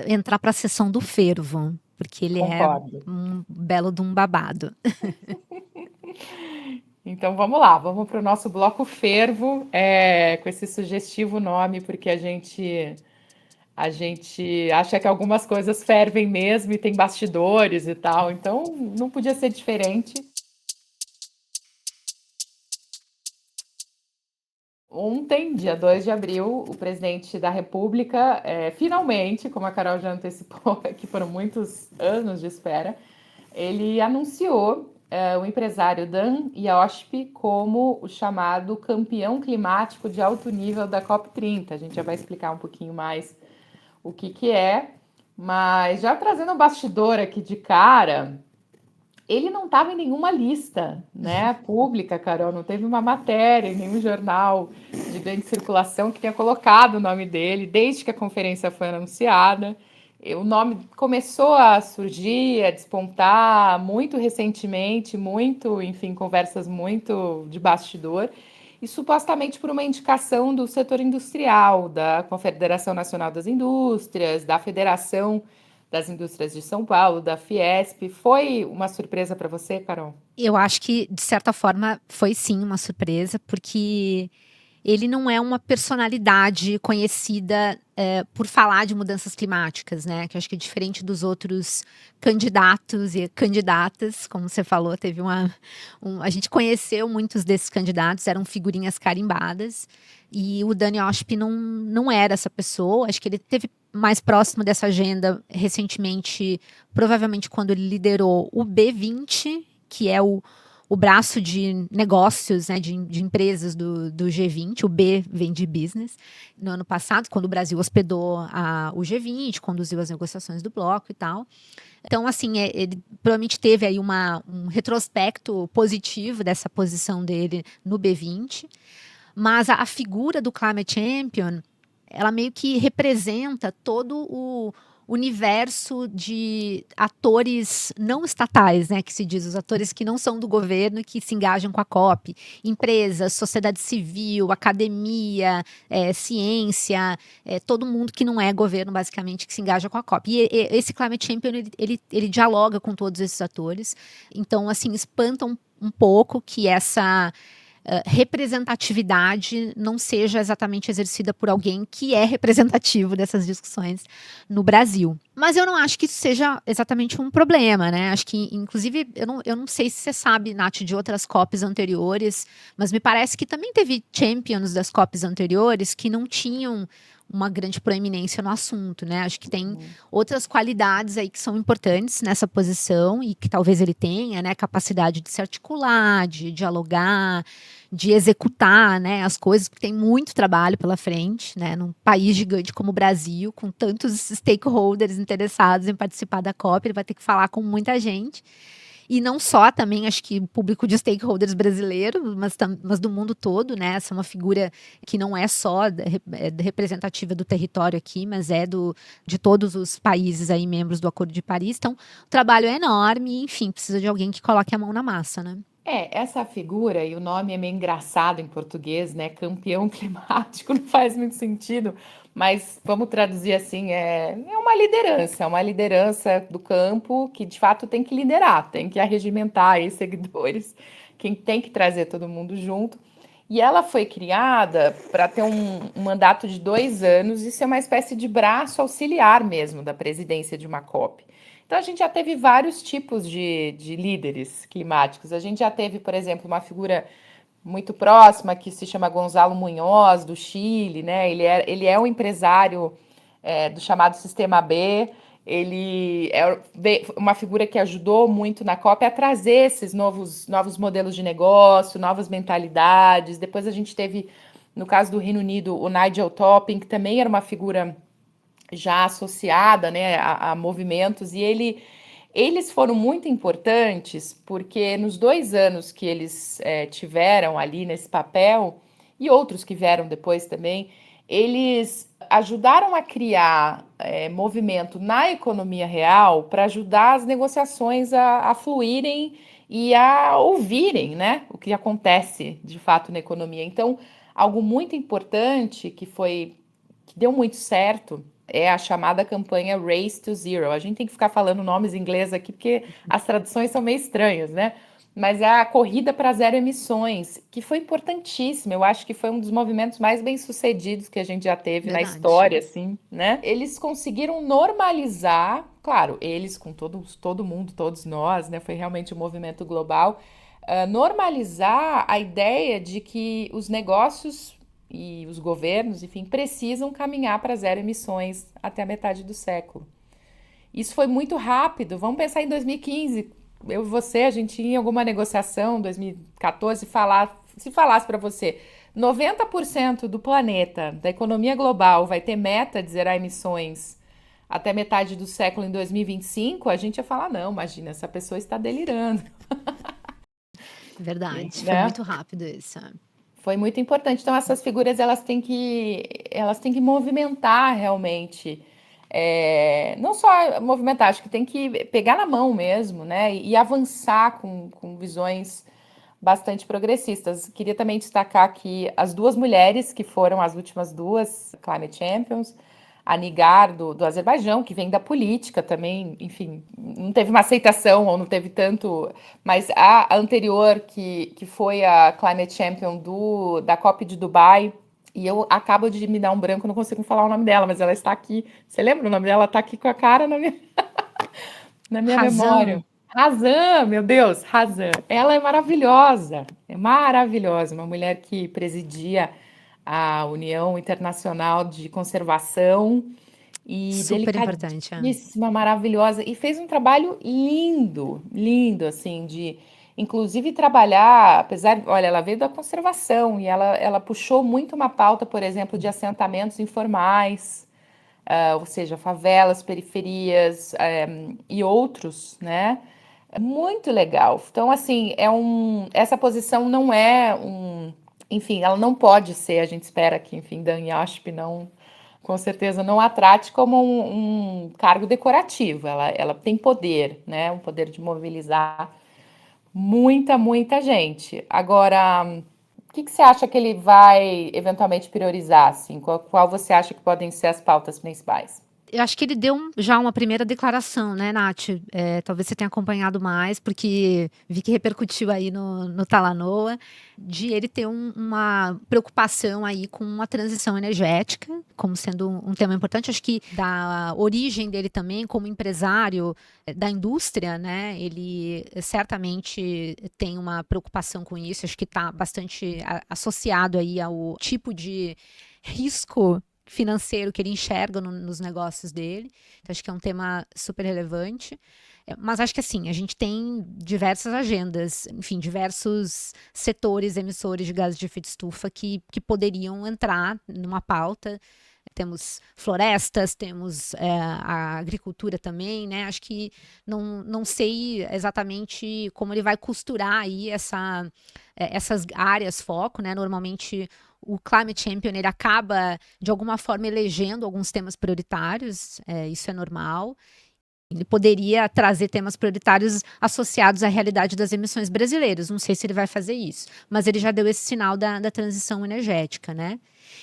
entrar para a sessão do fervo, porque ele é Concordo. um belo de um babado. Então vamos lá, vamos para o nosso bloco fervo, com esse sugestivo nome, porque a gente acha que algumas coisas fervem mesmo e tem bastidores e tal, então não podia ser diferente. Ontem, dia 2 de abril, o presidente da República, finalmente, como a Carol já antecipou, que foram muitos anos de espera, ele anunciou o empresário Dan Yoshpi como o chamado campeão climático de alto nível da COP30. A gente já vai explicar um pouquinho mais o que é, mas já trazendo o bastidor aqui de cara, ele não estava em nenhuma lista, né, pública, Carol, não teve uma matéria em nenhum jornal de grande circulação que tenha colocado o nome dele desde que a conferência foi anunciada. O nome começou a surgir, a despontar muito recentemente, muito, enfim, conversas muito de bastidor, e supostamente por uma indicação do setor industrial, da Confederação Nacional das Indústrias, da Federação das Indústrias de São Paulo, da Fiesp. Foi uma surpresa para você, Carol? Eu acho que, de certa forma, foi sim uma surpresa, porque ele não é uma personalidade conhecida por falar de mudanças climáticas, né? Que eu acho que é diferente dos outros candidatos e candidatas, como você falou, a gente conheceu muitos desses candidatos, eram figurinhas carimbadas, e o Dani Osp não era essa pessoa. Acho que ele teve mais próximo dessa agenda recentemente, provavelmente quando ele liderou o B20, que é o braço de negócios, né, de empresas do G20, o B vem de business, no ano passado, quando o Brasil hospedou o G20, conduziu as negociações do bloco e tal. Então, assim, ele provavelmente teve aí um retrospecto positivo dessa posição dele no B20, mas a figura do Climate Champion, ela meio que representa todo o universo de atores não estatais, né, que se diz, os atores que não são do governo e que se engajam com a COP, empresas, sociedade civil, academia, ciência, todo mundo que não é governo, basicamente, que se engaja com a COP. E esse Climate Champion, ele dialoga com todos esses atores, então, assim, espanta um pouco que essa representatividade não seja exatamente exercida por alguém que é representativo dessas discussões no Brasil. Mas eu não acho que isso seja exatamente um problema, né? Acho que, inclusive, eu não sei se você sabe, Nath, de outras COPs anteriores, mas me parece que também teve champions das COPs anteriores que não tinham uma grande proeminência no assunto, né? Acho que tem outras qualidades aí que são importantes nessa posição e que talvez ele tenha, né? Capacidade de se articular, de dialogar, de executar, né? As coisas, porque tem muito trabalho pela frente, né? Num país gigante como o Brasil, com tantos stakeholders interessados em participar da COP, ele vai ter que falar com muita gente. E não só também, acho que o público de stakeholders brasileiro, mas do mundo todo, né? Essa é uma figura que não é só representativa do território aqui, mas de todos os países aí, membros do Acordo de Paris. Então, o trabalho é enorme e, enfim, precisa de alguém que coloque a mão na massa, né? Essa figura, e o nome é meio engraçado em português, né? Campeão climático, não faz muito sentido, mas vamos traduzir assim: é uma liderança do campo que de fato tem que liderar, tem que arregimentar aí seguidores, quem tem que trazer todo mundo junto. E ela foi criada para ter um mandato de 2 anos e ser uma espécie de braço auxiliar mesmo da presidência de uma COP. Então, a gente já teve vários tipos de líderes climáticos. A gente já teve, por exemplo, uma figura muito próxima que se chama Gonzalo Munhoz, do Chile, né? Ele é um empresário do chamado Sistema B. Ele é uma figura que ajudou muito na COP a trazer esses novos modelos de negócio, novas mentalidades. Depois a gente teve, no caso do Reino Unido, o Nigel Topping, que também era uma figura já associada, né, a movimentos, e eles foram muito importantes porque nos 2 anos que eles tiveram ali nesse papel, e outros que vieram depois também, eles ajudaram a criar movimento na economia real para ajudar as negociações a fluírem e a ouvirem, né, o que acontece de fato na economia. Então, algo muito importante que deu muito certo é a chamada campanha Race to Zero. A gente tem que ficar falando nomes em inglês aqui porque as traduções são meio estranhas, né? Mas é a corrida para zero emissões, que foi importantíssima. Eu acho que foi um dos movimentos mais bem-sucedidos que a gente já teve na Verdade. história, assim, né? Eles conseguiram normalizar, claro, eles com todo mundo, todos nós, né? Foi realmente um movimento global, normalizar a ideia de que os negócios e os governos, enfim, precisam caminhar para zero emissões até a metade do século. Isso foi muito rápido. Vamos pensar em 2015. Eu e você, a gente ia em alguma negociação, 2014, se falasse para você 90% do planeta, da economia global, vai ter meta de zerar emissões até metade do século em 2025, a gente ia falar, não, imagina, essa pessoa está delirando. Verdade, foi Né? muito rápido isso. Foi muito importante. Então, essas figuras elas têm que movimentar realmente. Não só movimentar, acho que tem que pegar na mão mesmo, né? E avançar com visões bastante progressistas. Queria também destacar aqui as duas mulheres que foram as últimas duas Climate Champions. A Nigar, do Azerbaijão, que vem da política também, enfim, não teve uma aceitação ou não teve tanto, mas a anterior, que foi a Climate Champion da COP de Dubai, e eu acabo de me dar um branco, não consigo falar o nome dela, mas ela está aqui. Você lembra o nome dela? Ela está aqui com a cara na minha memória. Razan, meu Deus, Razan. Ela é maravilhosa, uma mulher que presidia a União Internacional de Conservação e Super importante. delicadíssima, maravilhosa, e fez um trabalho lindo, lindo, assim, de inclusive trabalhar, olha, ela veio da conservação e ela puxou muito uma pauta, por exemplo, de assentamentos informais, ou seja, favelas, periferias, e outros, né? Muito legal. Então, assim, essa posição não é enfim, ela não pode ser, a gente espera que, enfim, Dan Yashp não, com certeza, não a trate como um cargo decorativo. Ela tem poder, né? Um poder de mobilizar muita gente. Agora, o que você acha que ele vai eventualmente priorizar, assim? Qual você acha que podem ser as pautas principais? Eu acho que ele deu já uma primeira declaração, né, Nath? Talvez você tenha acompanhado mais, porque vi que repercutiu aí no Talanoa, de ele ter uma preocupação aí com a transição energética, como sendo um tema importante. Acho que da origem dele também, como empresário da indústria, né? Ele certamente tem uma preocupação com isso. Acho que está bastante associado aí ao tipo de risco financeiro que ele enxerga nos negócios dele. Então, acho que é um tema super relevante. Mas acho que assim, a gente tem diversas agendas, enfim, diversos setores emissores de gases de efeito estufa que poderiam entrar numa pauta. Temos florestas, temos a agricultura também, né? Acho que não sei exatamente como ele vai costurar aí essas áreas foco, né? Normalmente o Climate Champion ele acaba, de alguma forma, elegendo alguns temas prioritários, isso é normal. Ele poderia trazer temas prioritários associados à realidade das emissões brasileiras. Não sei se ele vai fazer isso, mas ele já deu esse sinal da transição energética, né?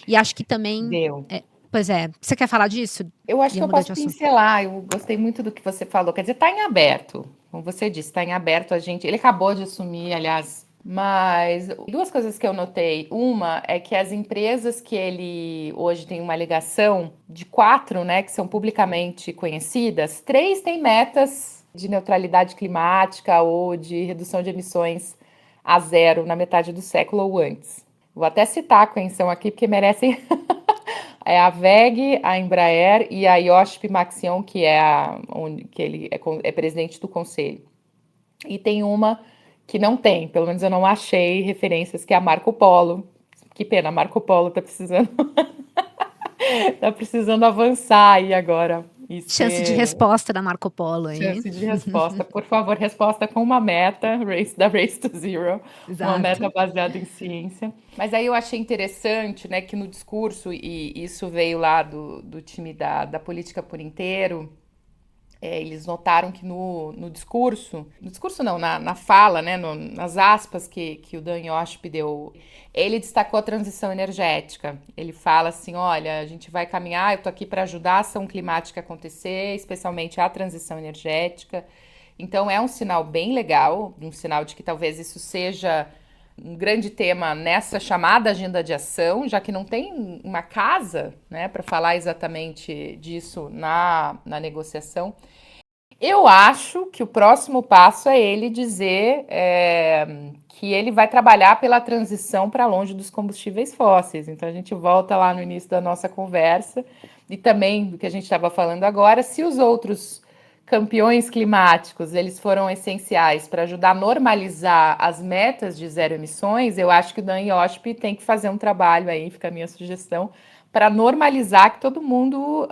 E acho que também. Deu. Pois é. Você quer falar disso? Eu acho que eu posso assunto. pincelar. Eu gostei muito do que você falou. Quer dizer, está em aberto. Como você disse, está em aberto. Ele acabou de assumir, aliás. Mas duas coisas que eu notei. Uma é que as empresas que ele hoje tem uma ligação de 4, né, que são publicamente conhecidas, 3 têm metas de neutralidade climática ou de redução de emissões a zero na metade do século ou antes. Vou até citar quem são aqui, porque merecem. É a WEG, a Embraer e a IOSP Maxion, que que ele é presidente do conselho. E tem uma que não tem, pelo menos eu não achei referências, que é a Marco Polo. Que pena, a Marco Polo tá precisando tá precisando avançar aí agora e Chance de ser resposta da Marco Polo aí. chance de resposta. Por favor, resposta com uma meta, da Race to Zero, uma meta Exato. baseada em ciência. Mas aí eu achei interessante, né, que no discurso, e isso veio lá do time da Política por Inteiro, eles notaram que no discurso não, na fala, né, nas aspas que o Dan Yoshp deu, ele destacou a transição energética. Ele fala assim, olha, a gente vai caminhar, eu tô aqui para ajudar a ação climática a acontecer, especialmente a transição energética. Então é um sinal bem legal, um sinal de que talvez isso seja um grande tema nessa chamada agenda de ação, já que não tem uma casa, né, para falar exatamente disso na negociação. Eu acho que o próximo passo é ele dizer que ele vai trabalhar pela transição para longe dos combustíveis fósseis. Então a gente volta lá no início da nossa conversa e também do que a gente estava falando agora, se os outros campeões climáticos eles foram essenciais para ajudar a normalizar as metas de zero emissões, eu acho que o Dan Yoshp tem que fazer um trabalho aí, fica a minha sugestão, para normalizar que todo mundo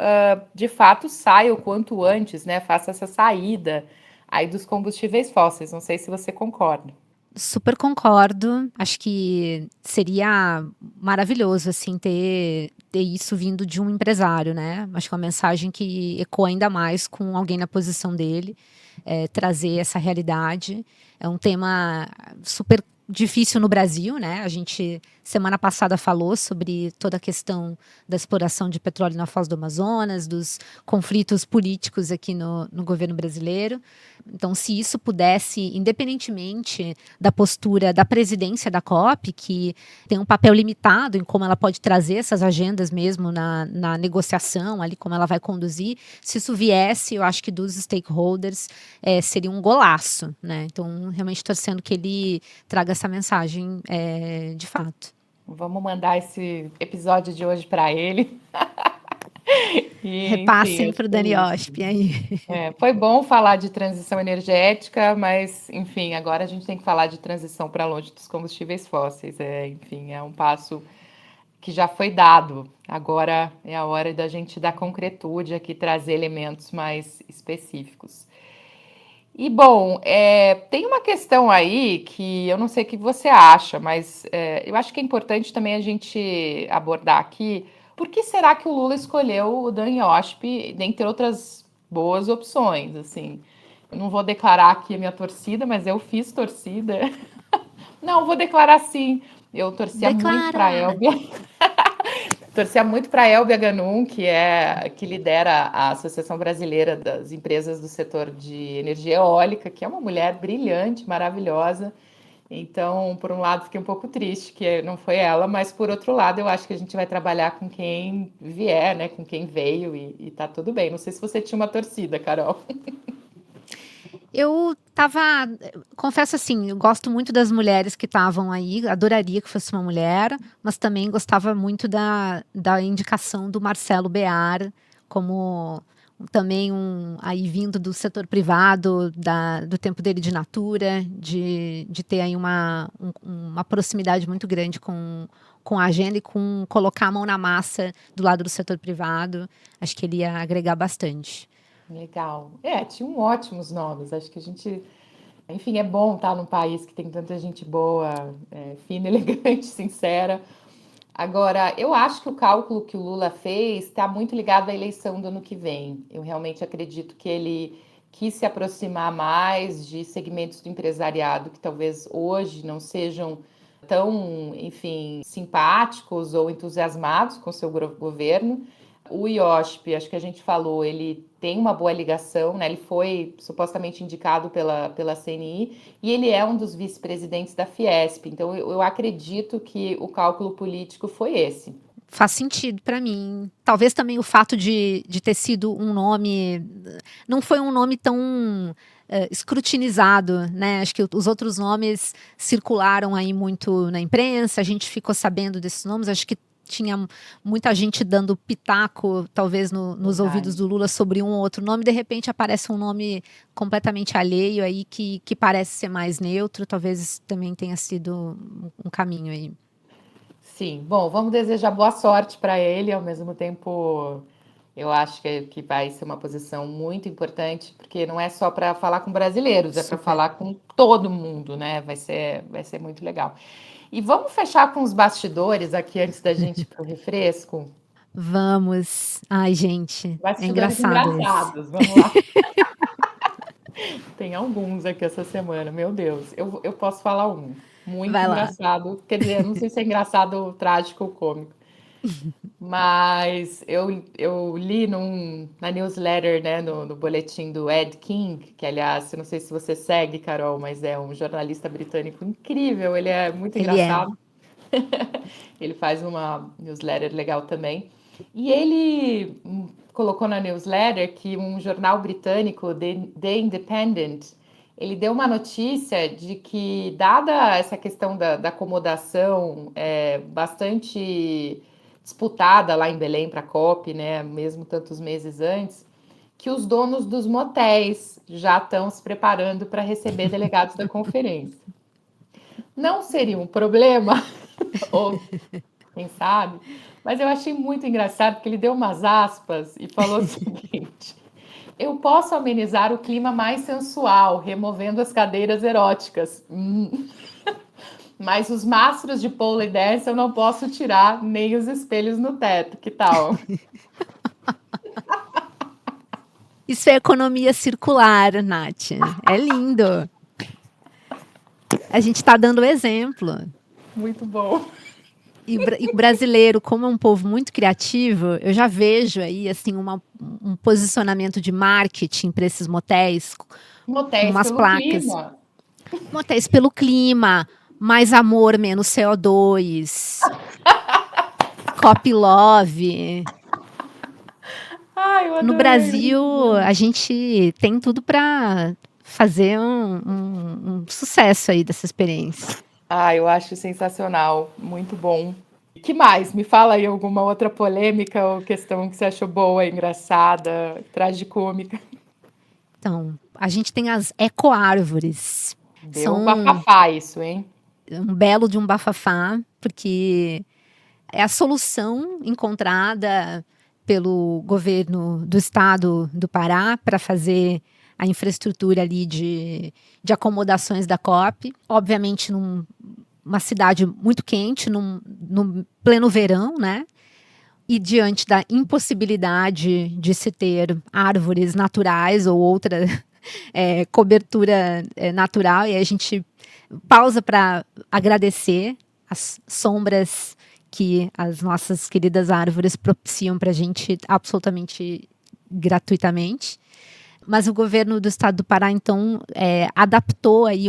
de fato saia o quanto antes, né? Faça essa saída aí dos combustíveis fósseis. Não sei se você concorda. Super concordo. Acho que seria maravilhoso, assim, ter isso vindo de um empresário, né? Acho que é uma mensagem que ecoa ainda mais com alguém na posição dele, trazer essa realidade. É um tema super difícil no Brasil, né? A gente, semana passada, falou sobre toda a questão da exploração de petróleo na Foz do Amazonas, dos conflitos políticos aqui no governo brasileiro. Então, se isso pudesse, independentemente da postura da presidência da COP, que tem um papel limitado em como ela pode trazer essas agendas mesmo na negociação, ali como ela vai conduzir, se isso viesse, eu acho que dos stakeholders, seria um golaço, né? Então, realmente torcendo que ele traga essa mensagem de fato. Vamos mandar esse episódio de hoje para ele. E, enfim, Repassem acho para o que é Dani isso. Osp aí. Foi bom falar de transição energética, mas, enfim, agora a gente tem que falar de transição para longe dos combustíveis fósseis. Enfim, é um passo que já foi dado. Agora é a hora da gente dar concretude aqui, trazer elementos mais específicos. E, bom, tem uma questão aí que eu não sei o que você acha, mas eu acho que é importante também a gente abordar aqui. Por que será que o Lula escolheu o Dan Yoshp, dentre outras boas opções? Assim, eu não vou declarar aqui a minha torcida, mas eu fiz torcida. Não, vou declarar sim. Eu torcia muito para a Declara! Elbia. Torcia muito para a Elbia Ganum, que lidera a Associação Brasileira das Empresas do Setor de Energia Eólica, que é uma mulher brilhante, maravilhosa. Então, por um lado, fiquei um pouco triste que não foi ela, mas por outro lado, eu acho que a gente vai trabalhar com quem vier, né? Com quem veio e tá tudo bem. Não sei se você tinha uma torcida, Carol. Eu tava, confesso assim, eu gosto muito das mulheres que estavam aí, adoraria que fosse uma mulher, mas também gostava muito da indicação do Marcelo Bear como também aí vindo do setor privado, do tempo dele de Natura, de ter aí uma proximidade muito grande com a agenda e com colocar a mão na massa do lado do setor privado. Acho que ele ia agregar bastante. Legal. Tinham ótimos nomes. Acho que a gente. Enfim, é bom estar num país que tem tanta gente boa, fina, elegante, sincera. Agora, eu acho que o cálculo que o Lula fez está muito ligado à eleição do ano que vem. Eu realmente acredito que ele quis se aproximar mais de segmentos do empresariado que talvez hoje não sejam tão, enfim, simpáticos ou entusiasmados com o seu governo. O IOSP, acho que a gente falou, ele tem uma boa ligação, né? Ele foi supostamente indicado pela CNI e ele é um dos vice-presidentes da Fiesp. Então, eu acredito que o cálculo político foi esse. Faz sentido para mim. Talvez também o fato de ter sido um nome. Não foi um nome tão escrutinizado, né? Acho que os outros nomes circularam aí muito na imprensa, a gente ficou sabendo desses nomes, acho que tinha muita gente dando pitaco, talvez nos ouvidos Verdade. do Lula sobre um ou outro nome, de repente aparece um nome completamente alheio aí que parece ser mais neutro, talvez também tenha sido um caminho aí. Sim, bom, vamos desejar boa sorte para ele, ao mesmo tempo Eu acho que vai ser uma posição muito importante, porque não é só para falar com brasileiros, é para Super. falar com todo mundo, né? Vai ser muito legal. E vamos fechar com os bastidores aqui antes da gente ir para o refresco? Vamos. Ai, gente, é Bastidores engraçado esse. engraçados, vamos lá. Tem alguns aqui essa semana, meu Deus. Eu posso falar um. Muito Vai lá. engraçado. Quer dizer, eu não sei se é engraçado, trágico ou cômico. Mas eu li na newsletter, né, no boletim do Ed King, que aliás, eu não sei se você segue, Carol, mas é um jornalista britânico incrível, ele é muito Ele é. engraçado. Ele faz uma newsletter legal também. E ele colocou na newsletter que um jornal britânico, The Independent, ele deu uma notícia de que, dada essa questão da acomodação bastante disputada lá em Belém para a COP, né, mesmo tantos meses antes, que os donos dos motéis já estão se preparando para receber delegados da conferência. Não seria um problema, ou quem sabe, mas eu achei muito engraçado porque ele deu umas aspas e falou o seguinte: eu posso amenizar o clima mais sensual, removendo as cadeiras eróticas. Mas os mastros de pole dance eu não posso tirar, nem os espelhos no teto. Que tal? Isso é economia circular, Nath. É lindo. A gente está dando exemplo. Muito bom. E o brasileiro, como é um povo muito criativo, eu já vejo aí assim um posicionamento de marketing para esses motéis com Motéis umas pelo placas. clima. Motéis pelo clima, mais amor, menos CO2, copy love. Ai, eu No adorei. Brasil, a gente tem tudo para fazer um sucesso aí dessa experiência. Ah, eu acho sensacional. Muito bom. Que mais? Me fala aí alguma outra polêmica ou questão que você achou boa, engraçada, tragicômica. Então, a gente tem as ecoárvores. Deu São bafafá isso, hein? um belo de um bafafá, porque é a solução encontrada pelo governo do estado do Pará para fazer a infraestrutura ali de acomodações da COP. Obviamente, numa cidade muito quente, no pleno verão, né? E diante da impossibilidade de se ter árvores naturais ou outra cobertura natural, e a gente pausa para agradecer as sombras que as nossas queridas árvores propiciam para a gente absolutamente gratuitamente. Mas o governo do estado do Pará, então, adaptou aí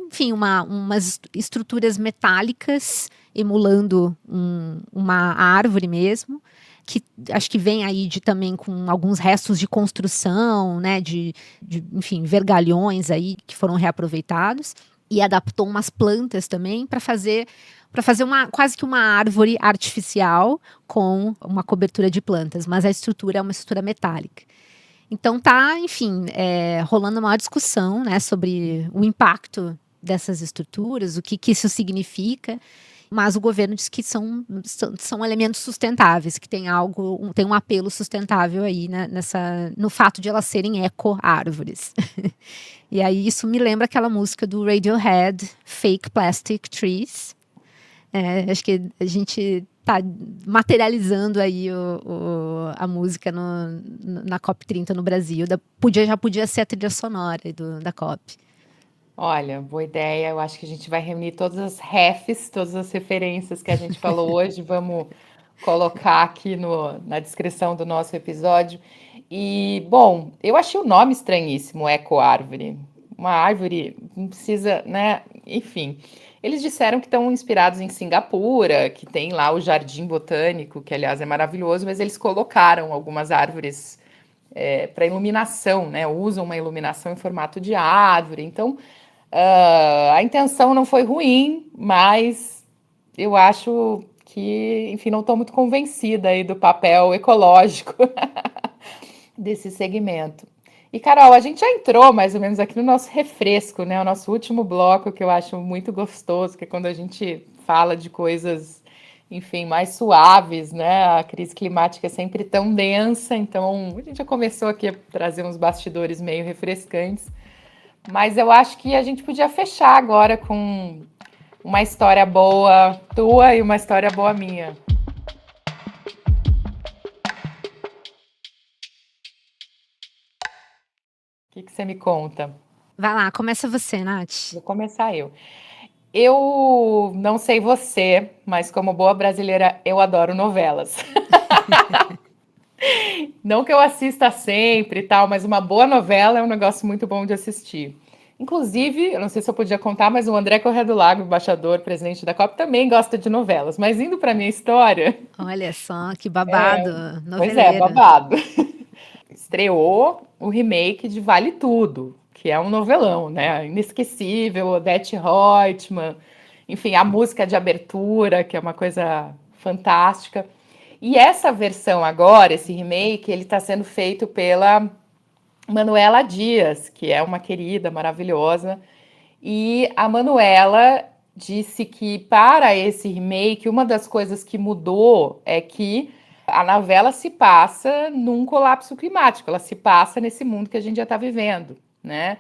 enfim, umas estruturas metálicas emulando uma árvore mesmo, que acho que vem aí também com alguns restos de construção, né, enfim, vergalhões aí que foram reaproveitados, e adaptou umas plantas também para fazer quase que uma árvore artificial com uma cobertura de plantas, mas a estrutura é uma estrutura metálica. Então tá, enfim, rolando uma discussão, né, sobre o impacto dessas estruturas, o que isso significa, mas o governo diz que são elementos sustentáveis, que tem um apelo sustentável aí, né, no fato de elas serem eco-árvores. E aí isso me lembra aquela música do Radiohead, Fake Plastic Trees. Acho que a gente está materializando aí a música na COP30 no Brasil. Já podia ser a trilha sonora da COP. Olha, boa ideia. Eu acho que a gente vai reunir todas as refs, todas as referências que a gente falou hoje. Vamos colocar aqui na descrição do nosso episódio. E, bom, eu achei o nome estranhíssimo, eco-árvore. Uma árvore não precisa, né? Enfim, eles disseram que estão inspirados em Singapura, que tem lá o Jardim Botânico, que aliás é maravilhoso, mas eles colocaram algumas árvores para iluminação, né? Usam uma iluminação em formato de árvore. Então, a intenção não foi ruim, mas eu acho que, enfim, não estou muito convencida aí do papel ecológico desse segmento. E, Carol, a gente já entrou mais ou menos aqui no nosso refresco, né? O nosso último bloco, que eu acho muito gostoso, que é quando a gente fala de coisas enfim, mais suaves, né? A crise climática é sempre tão densa, então a gente já começou aqui a trazer uns bastidores meio refrescantes, mas eu acho que a gente podia fechar agora com uma história boa tua e uma história boa minha. O que você me conta? Vai lá, começa você, Nath. Vou começar eu. Eu não sei você, mas como boa brasileira, eu adoro novelas. Não que eu assista sempre e tal, mas uma boa novela é um negócio muito bom de assistir. Inclusive, eu não sei se eu podia contar, mas o André Corrêa do Lago, embaixador, presidente da COP, também gosta de novelas. Mas indo para minha história, Olha só, que babado, pois é, noveleira. babado. Estreou o remake de Vale Tudo, que é um novelão, né? Inesquecível, Odete Roitman, enfim, a música de abertura, que é uma coisa fantástica. E essa versão agora, esse remake, ele está sendo feito pela Manuela Dias, que é uma querida, maravilhosa. E a Manuela disse que para esse remake, uma das coisas que mudou é que a novela se passa num colapso climático, ela se passa nesse mundo que a gente já está vivendo, né?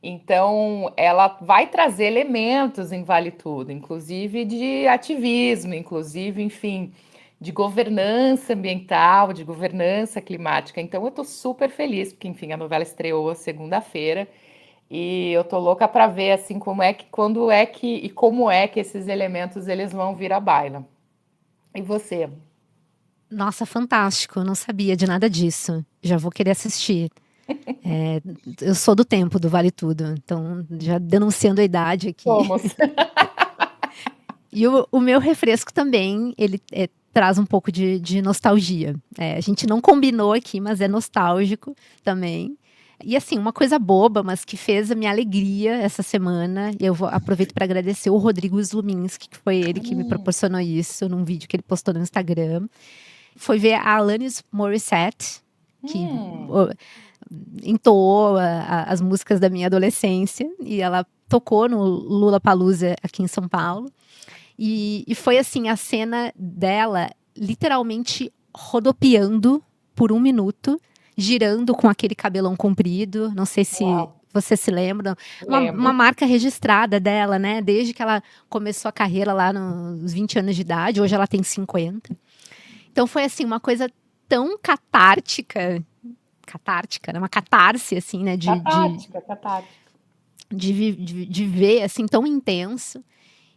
Então, ela vai trazer elementos em Vale Tudo, inclusive de ativismo, inclusive, enfim, de governança ambiental, de governança climática. Então, eu estou super feliz, porque, enfim, a novela estreou segunda-feira e eu tô louca para ver assim como é que, quando é que e como é que esses elementos eles vão vir à baila. E você? Nossa, fantástico, eu não sabia de nada disso. Já vou querer assistir. Eu sou do tempo do Vale Tudo, então já denunciando a idade aqui. Somos. E o meu refresco também, ele traz um pouco de nostalgia. A gente não combinou aqui, mas é nostálgico também. E assim, uma coisa boba, mas que fez a minha alegria essa semana. Aproveito para agradecer o Rodrigo Sluminski, que foi ele que me proporcionou isso num vídeo que ele postou no Instagram. Foi ver a Alanis Morissette, que entoou as músicas da minha adolescência. E ela tocou no Lollapalooza aqui em São Paulo. E foi assim, a cena dela literalmente rodopiando por 1 minuto, girando com aquele cabelão comprido. Não sei se você se lembra. Uma marca registrada dela, né? Desde que ela começou a carreira lá nos 20 anos de idade. Hoje ela tem 50. Então foi assim, uma coisa tão catártica, né? Uma catarse, assim, né? Catártica. De ver, assim, tão intenso.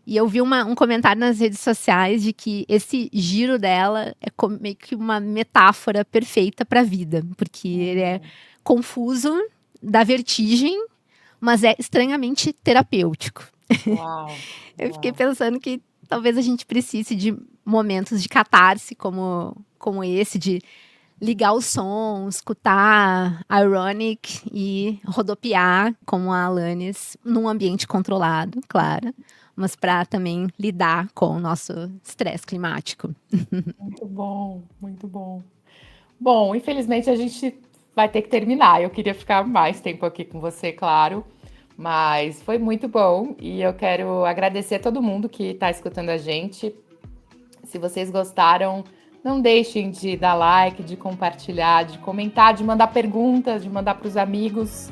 E eu vi um comentário nas redes sociais de que esse giro dela é meio que uma metáfora perfeita para a vida, porque ele é confuso, dá vertigem, mas é estranhamente terapêutico. Eu fiquei pensando que talvez a gente precise de momentos de catarse como esse, de ligar o som, escutar Ironic e rodopiar como a Alanis num ambiente controlado, claro, mas para também lidar com o nosso estresse climático. Muito bom, muito bom. Bom, infelizmente a gente vai ter que terminar. Eu queria ficar mais tempo aqui com você, claro, mas foi muito bom e eu quero agradecer a todo mundo que está escutando a gente. Se vocês gostaram, não deixem de dar like, de compartilhar, de comentar, de mandar perguntas, de mandar para os amigos.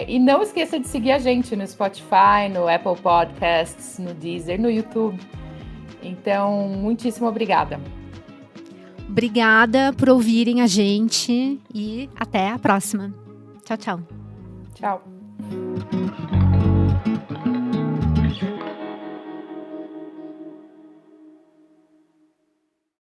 E não esqueça de seguir a gente no Spotify, no Apple Podcasts, no Deezer, no YouTube. Então, muitíssimo obrigada. Obrigada por ouvirem a gente e até a próxima. Tchau, tchau. Tchau.